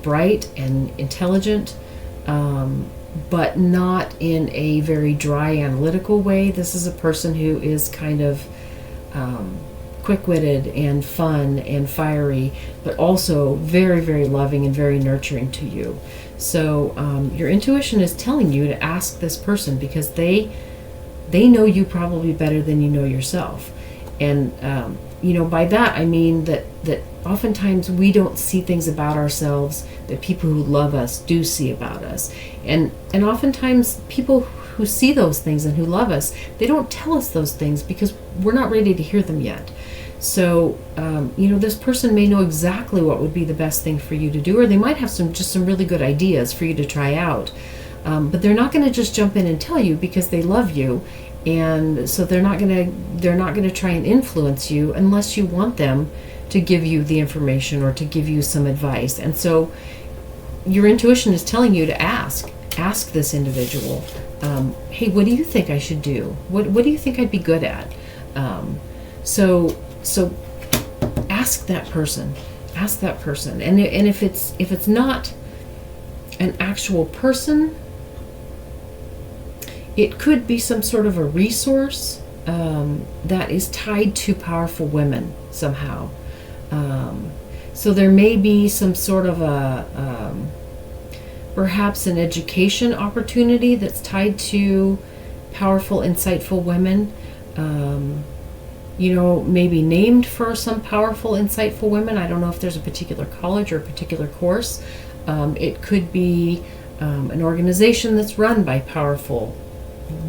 bright and intelligent, but not in a very dry, analytical way. This is a person who is kind of quick-witted and fun and fiery, but also very, very loving and very nurturing to you. So your intuition is telling you to ask this person, because they know you probably better than you know yourself. And by that I mean that oftentimes we don't see things about ourselves that people who love us do see about us. And oftentimes people who see those things and who love us, they don't tell us those things because we're not ready to hear them yet. So, this person may know exactly what would be the best thing for you to do, or they might have some really good ideas for you to try out. But they're not going to just jump in and tell you because they love you, and so they're not going to try and influence you unless you want them to give you the information or to give you some advice. And so, your intuition is telling you to ask this individual, hey, what do you think I should do? What do you think I'd be good at? So ask that person. And if it's not an actual person, it could be some sort of a resource that is tied to powerful women somehow. So there may be some sort of perhaps an education opportunity that's tied to powerful, insightful women. Maybe named for some powerful, insightful women. I don't know if there's a particular college or a particular course. It could be an organization that's run by powerful,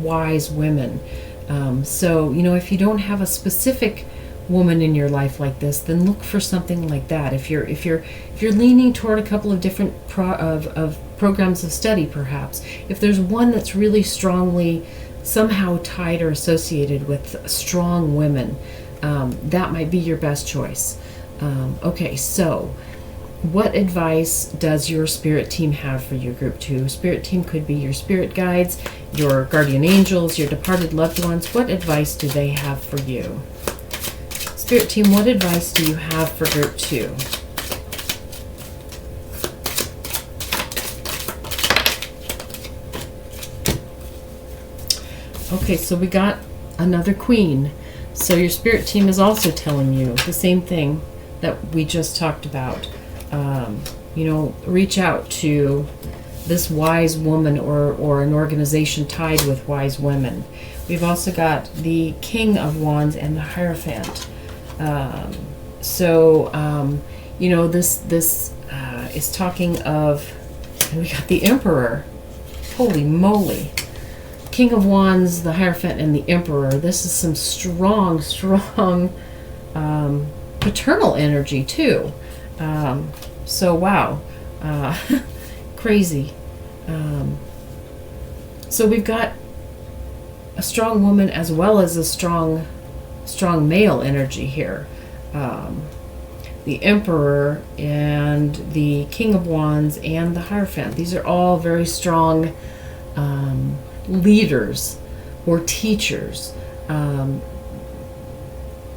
wise women. So if you don't have a specific woman in your life like this, then look for something like that. If you're leaning toward a couple of different programs of study, perhaps if there's one that's really strongly somehow tied or associated with strong women, that might be your best choice. Okay, so what advice does your spirit team have for your group 2? Spirit team could be your spirit guides, your guardian angels, your departed loved ones. What advice do they have for you? Spirit team, what advice do you have for group 2? Okay, so we got another queen. So your spirit team is also telling you the same thing that we just talked about. Reach out to this wise woman or an organization tied with wise women. We've also got the King of Wands and the Hierophant. This is talking of, and we got the Emperor. Holy moly. King of Wands, the Hierophant, and the Emperor. This is some strong paternal energy too. Wow. Crazy. So we've got a strong woman as well as a strong male energy here. The Emperor and the King of Wands and the Hierophant. These are all very strong leaders or teachers.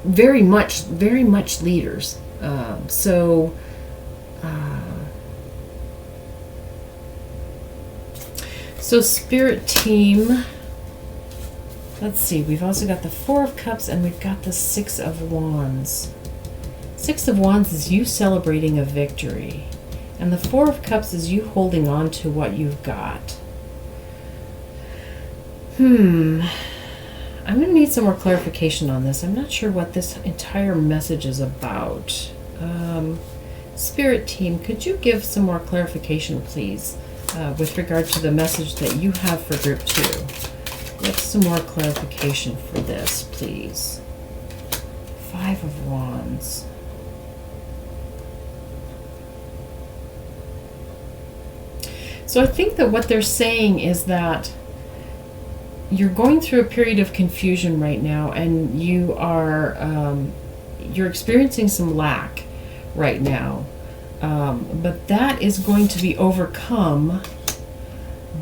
Very much leaders. So spirit team, let's see, we've also got the Four of Cups and we've got the Six of Wands. Six of Wands is you celebrating a victory, and the Four of Cups is you holding on to what you've got. I'm going to need some more clarification on this. I'm not sure what this entire message is about. Spirit team, could you give some more clarification, please, with regard to the message that you have for group 2? What's some more clarification for this, please? Five of Wands. So I think that what they're saying is that you're going through a period of confusion right now, and you are you're experiencing some lack right now, but that is going to be overcome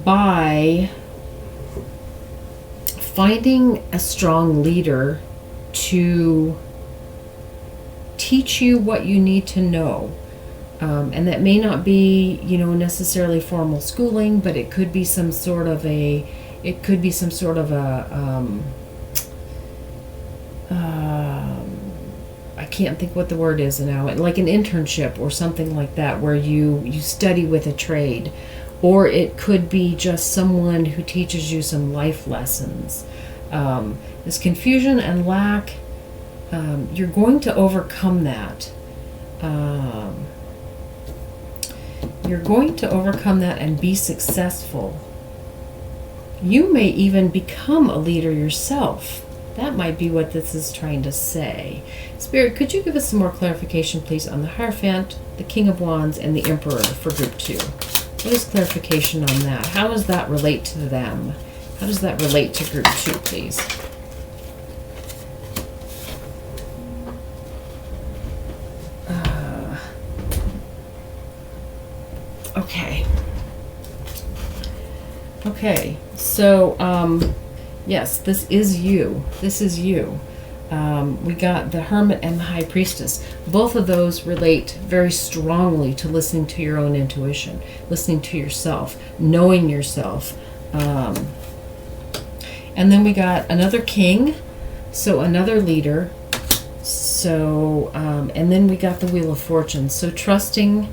by finding a strong leader to teach you what you need to know. And that may not be, necessarily formal schooling, but it could be some sort of can't think what the word is now, like an internship or something like that, where you study with a trade. Or it could be just someone who teaches you some life lessons. This confusion and lack, you're going to overcome that. You're going to overcome that and be successful. You may even become a leader yourself. That might be what this is trying to say. Spirit, could you give us some more clarification, please, on the Hierophant, the King of Wands, and the Emperor for group 2? What is clarification on that? How does that relate to them? How does that relate to group 2, please? Okay. Okay, so, yes, this is you. This is you. We got the Hermit and the High Priestess. Both of those relate very strongly to listening to your own intuition, listening to yourself, knowing yourself. And then we got another king, so another leader. So, and then we got the Wheel of Fortune. So trusting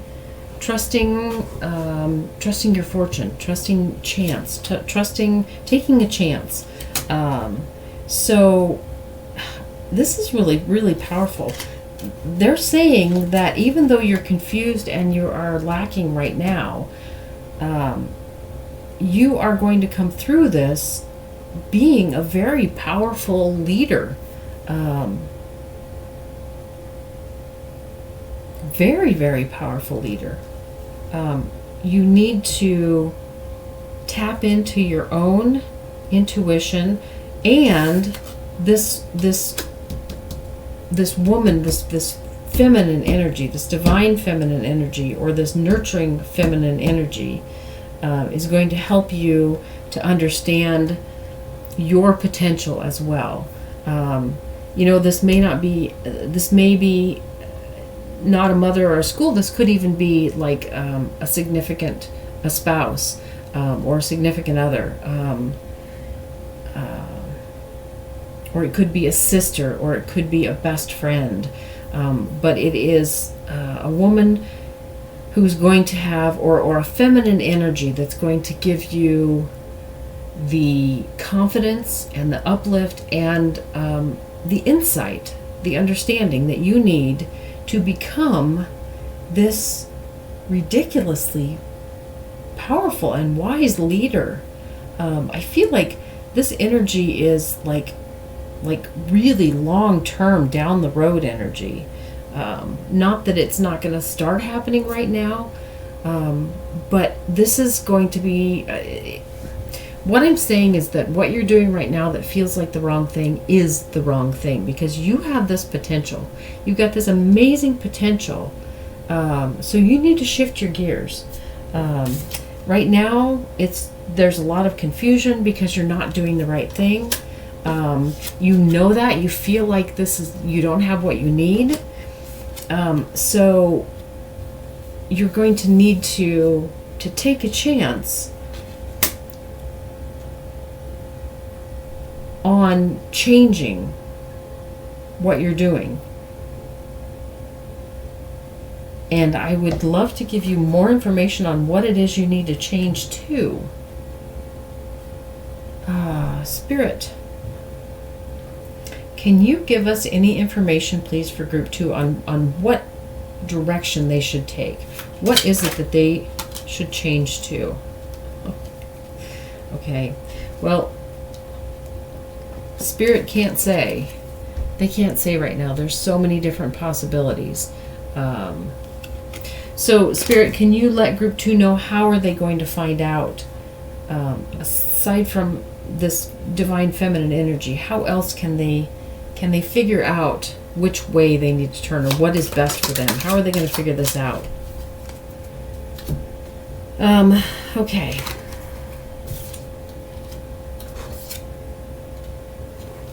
your fortune, trusting chance, taking a chance. So this is really, really powerful. They're saying that even though you're confused and you are lacking right now, you are going to come through this being a very powerful leader. Very, very powerful leader. You need to tap into your own intuition, and this woman, this feminine energy, this divine feminine energy, or this nurturing feminine energy, is going to help you to understand your potential as well. This may be not a mother or a school. This could even be like a spouse, or a significant other, or it could be a sister, or it could be a best friend. But it is a woman who's going to have, or a feminine energy that's going to give you the confidence and the uplift and the insight, the understanding that you need to become this ridiculously powerful and wise leader. I feel like this energy is like really long-term, down the road energy. Not that it's not going to start happening right now, but this is going to be... what I'm saying is that what you're doing right now that feels like the wrong thing is the wrong thing, because you have this potential. You've got this amazing potential. So you need to shift your gears. Right now, there's a lot of confusion because you're not doing the right thing. You know that. You feel like you don't have what you need. So you're going to need to take a chance on changing what you're doing. And I would love to give you more information on what it is you need to change to. Spirit, can you give us any information, please, for group 2 on what direction they should take? What is it that they should change to? Okay, well, Spirit can't say. They can't say right now. There's so many different possibilities. So, Spirit, can you let group 2 know how are they going to find out? Aside from this divine feminine energy, how else can they figure out which way they need to turn, or what is best for them? How are they going to figure this out? Okay.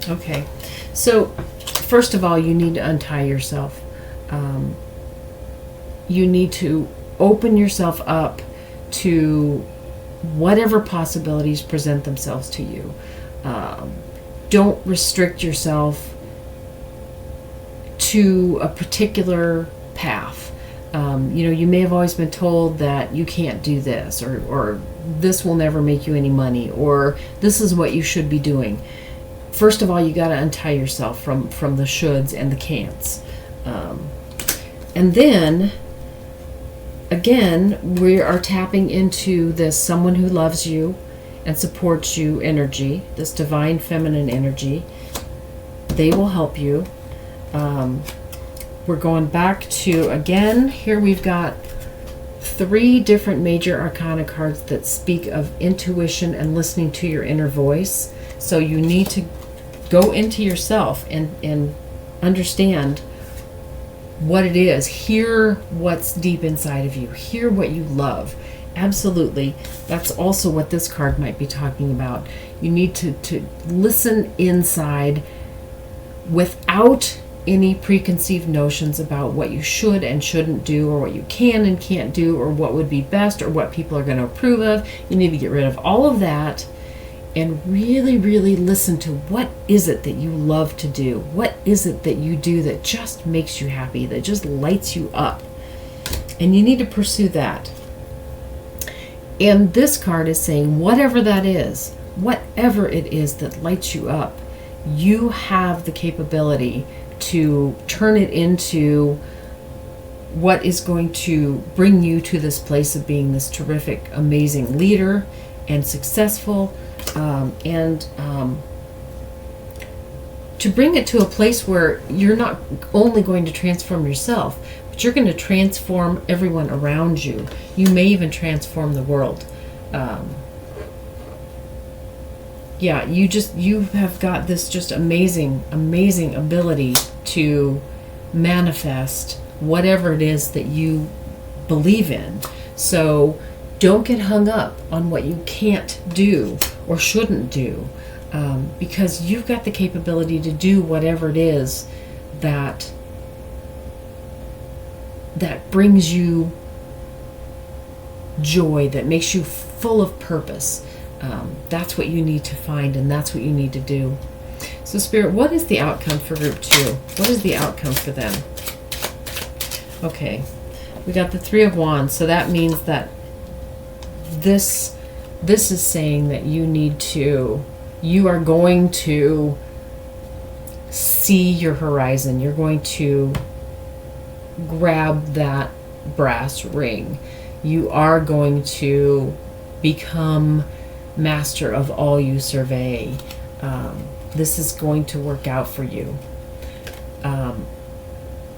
Okay, so first of all, you need to untie yourself. You need to open yourself up to whatever possibilities present themselves to you. Don't restrict yourself to a particular path. You may have always been told that you can't do this, or this will never make you any money, or this is what you should be doing. First of all, you got to untie yourself from the shoulds and the can'ts. And then, again, we are tapping into this someone who loves you and supports you energy, this divine feminine energy. They will help you. We're going back to, again, here we've got 3 different major arcana cards that speak of intuition and listening to your inner voice. So you need to go into yourself and understand what it is. Hear what's deep inside of you. Hear what you love. Absolutely. That's also what this card might be talking about. You need to listen inside without any preconceived notions about what you should and shouldn't do, or what you can and can't do, or what would be best, or what people are going to approve of. You need to get rid of all of that and really, really listen to what is it that you love to do? What is it that you do that just makes you happy, that just lights you up? And you need to pursue that. And this card is saying whatever that is, whatever it is that lights you up, you have the capability to turn it into what is going to bring you to this place of being this terrific, amazing leader and successful, and to bring it to a place where you're not only going to transform yourself, but you're going to transform everyone around you. You may even transform the world. You have got this just amazing ability to manifest whatever it is that you believe in. So don't get hung up on what you can't do or shouldn't do, because you've got the capability to do whatever it is that brings you joy, that makes you full of purpose. That's what you need to find, and that's what you need to do. So Spirit, what is the outcome for group 2? What is the outcome for them? Okay, we got the 3 of Wands, so that means that this is saying that you are going to see your horizon. You're going to grab that brass ring. You are going to become master of all you survey. This is going to work out for you.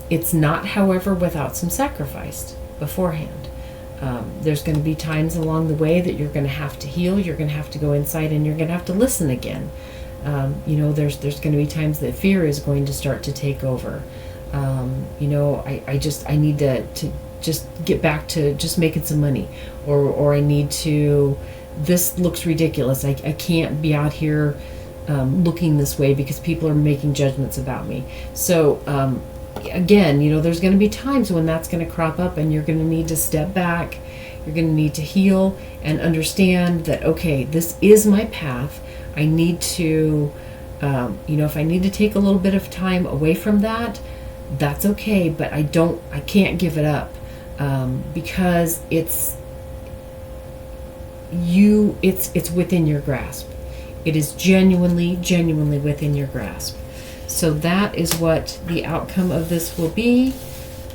It's not, however, without some sacrifice beforehand. There's going to be times along the way that you're going to have to heal. You're going to have to go inside, and you're going to have to listen again. There's going to be times that fear is going to start to take over. I need to just get back to just making some money, or I need to, this looks ridiculous. I can't be out here looking this way because people are making judgments about me. So again, there's going to be times when that's going to crop up, and you're going to need to step back. You're going to need to heal and understand that, okay, this is my path. I need to, if I need to take a little bit of time away from that, that's okay, but I can't give it up, because it's within your grasp. It is genuinely within your grasp. So that is what the outcome of this will be.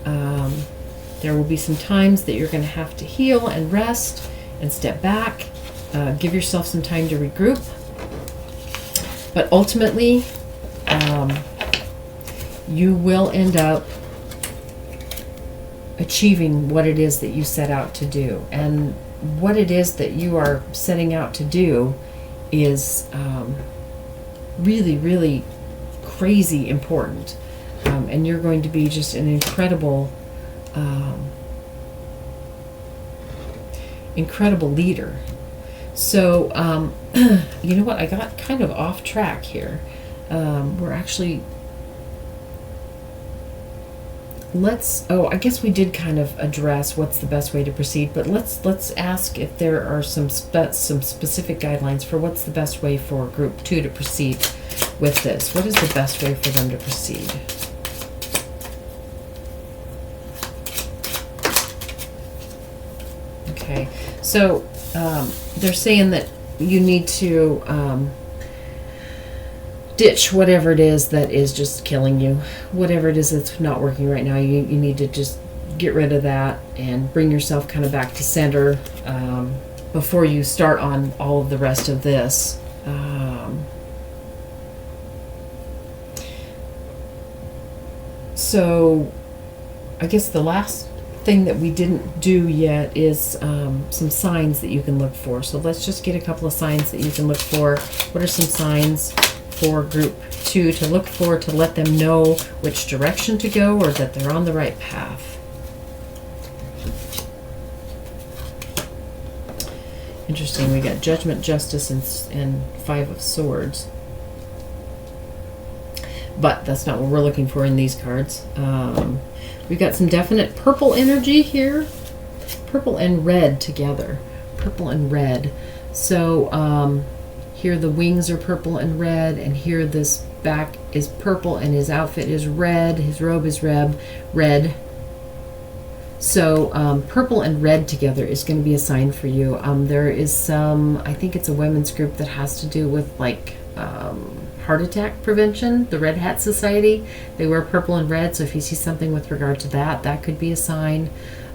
There will be some times that you're going to have to heal and rest and step back. Give yourself some time to regroup. But ultimately, you will end up achieving what it is that you set out to do. And what it is that you are setting out to do is really, really crazy important. And you're going to be just an incredible leader. So, you know what? I got kind of off track here. We're actually... I guess we did kind of address what's the best way to proceed, but let's ask if there are some specific guidelines for what's the best way for group 2 to proceed with this. What is the best way for them to proceed? Okay, so they're saying that you need to ditch whatever it is that is just killing you. Whatever it is that's not working right now, you need to just get rid of that and bring yourself kind of back to center before you start on all of the rest of this. So I guess the last thing that we didn't do yet is some signs that you can look for. So let's just get a couple of signs that you can look for. What are some signs for group 2 to look for to let them know which direction to go or that they're on the right path? Interesting. We got Judgment, Justice, and 5 of Swords. But that's not what we're looking for in these cards. We've got some definite purple energy here. Purple and red together. Purple and red. So here the wings are purple and red, and here this back is purple, and his outfit is red. His robe is red. So purple and red together is going to be a sign for you. There is some, I think it's a women's group that has to do with like heart attack prevention. The Red Hat Society, they wear purple and red. So if you see something with regard to that, that could be a sign.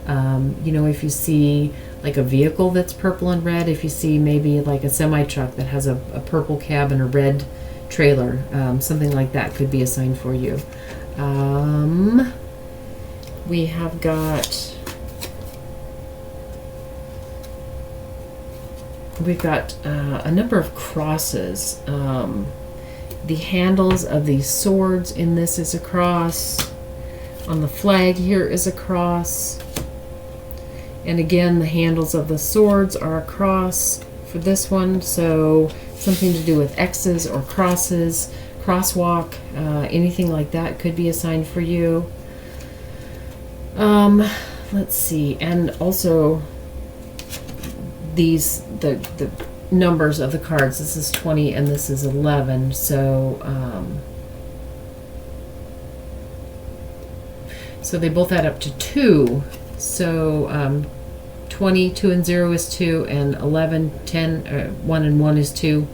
You know, if you see like a vehicle that's purple and red, if you see maybe like a semi-truck that has a purple cab and a red trailer, something like that could be a sign for you. We have got, we've got a number of crosses. The handles of these swords in this is a cross. On the flag here is a cross. And again, the handles of the swords are a cross for this one. So something to do with X's or crosses, crosswalk, anything like that could be a sign for you. Let's see, and also these the numbers of the cards. This is 20 and this is 11. So so they both add up to 2. So 20, 2 and 0 is 2, and 11, 10, 1 and 1 is 2.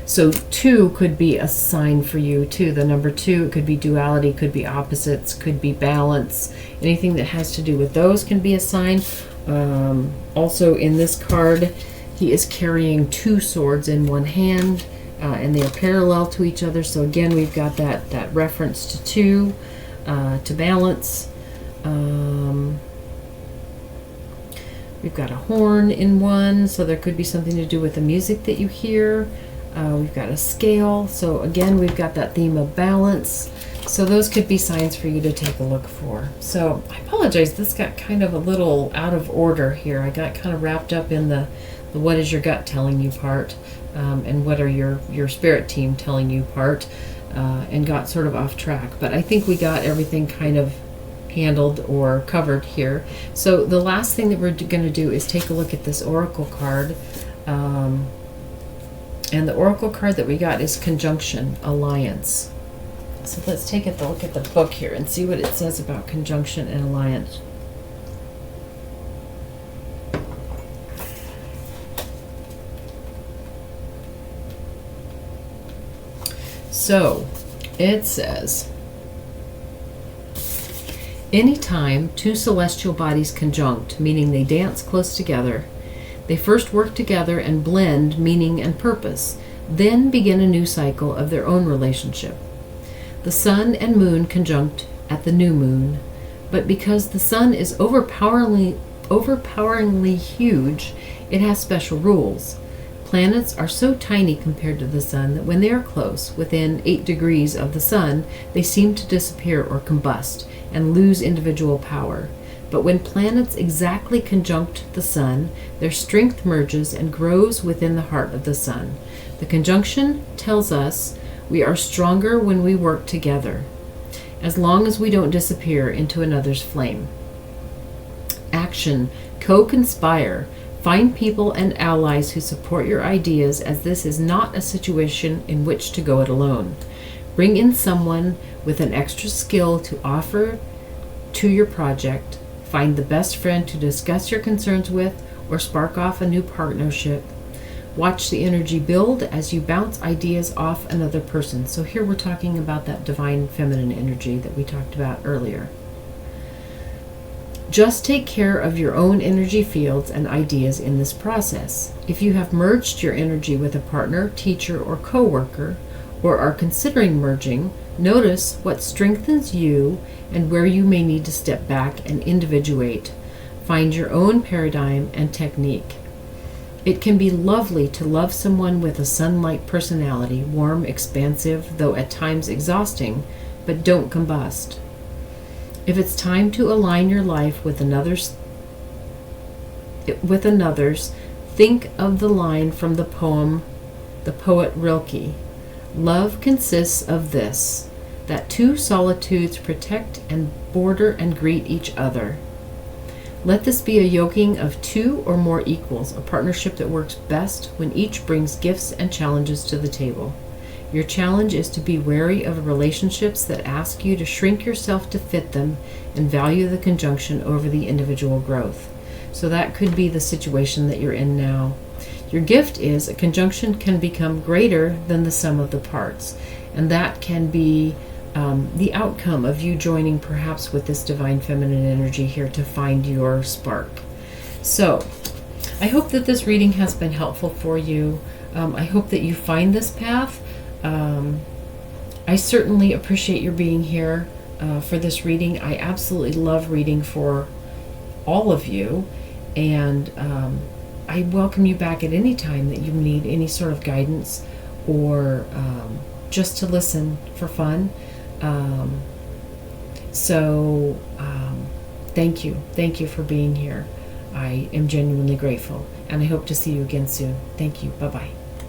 So 2 could be a sign for you too. The number 2, it could be duality, could be opposites, could be balance. Anything that has to do with those can be a sign. Also in this card, he is carrying 2 swords in one hand, and they are parallel to each other. So again, we've got that reference to 2, to balance. We've got a horn in one, so there could be something to do with the music that you hear. We've got a scale, so again we've got that theme of balance. So those could be signs for you to take a look for. So I apologize, this got kind of a little out of order here. I got kind of wrapped up in the what is your gut telling you part, and what are your spirit team telling you part, and got sort of off track. But I think we got everything kind of handled or covered here. So the last thing that we're going to do is take a look at this oracle card. And the oracle card that we got is Conjunction, Alliance. So let's take a look at the book here and see what it says about conjunction and alliance. So it says, anytime 2 celestial bodies conjunct, meaning they dance close together, they first work together and blend meaning and purpose, then begin a new cycle of their own relationship. The sun and moon conjunct at the new moon, but because the sun is overpoweringly huge, it has special rules. Planets are so tiny compared to the sun that when they are close, within 8 degrees of the sun, they seem to disappear or combust and lose individual power. But when planets exactly conjunct the sun, their strength merges and grows within the heart of the sun. The conjunction tells us we are stronger when we work together, as long as we don't disappear into another's flame. Action. Co-conspire. Find people and allies who support your ideas, as this is not a situation in which to go it alone. Bring in someone with an extra skill to offer to your project. find the best friend to discuss your concerns with, or spark off a new partnership. Watch the energy build as you bounce ideas off another person. So here we're talking about that divine feminine energy that we talked about earlier. Just take care of your own energy fields and ideas in this process. If you have merged your energy with a partner, teacher, or coworker, or are considering merging, notice what strengthens you and where you may need to step back and individuate. Find your own paradigm and technique. It can be lovely to love someone with a sun-like personality, warm, expansive, though at times exhausting, but don't combust. If it's time to align your life with another's, think of the line from the poem, the poet Rilke. Love consists of this, that two solitudes protect and border and greet each other. Let this be a yoking of two or more equals, a partnership that works best when each brings gifts and challenges to the table. Your challenge is to be wary of relationships that ask you to shrink yourself to fit them and value the conjunction over the individual growth. So that could be the situation that you're in now. Your gift is a conjunction can become greater than the sum of the parts, and that can be the outcome of you joining perhaps with this divine feminine energy here to find your spark. So I hope that this reading has been helpful for you. I hope that you find this path. I certainly appreciate your being here for this reading. I absolutely love reading for all of you, and I welcome you back at any time that you need any sort of guidance or just to listen for fun. Thank you. Thank you for being here. I am genuinely grateful, and I hope to see you again soon. Thank you. Bye-bye.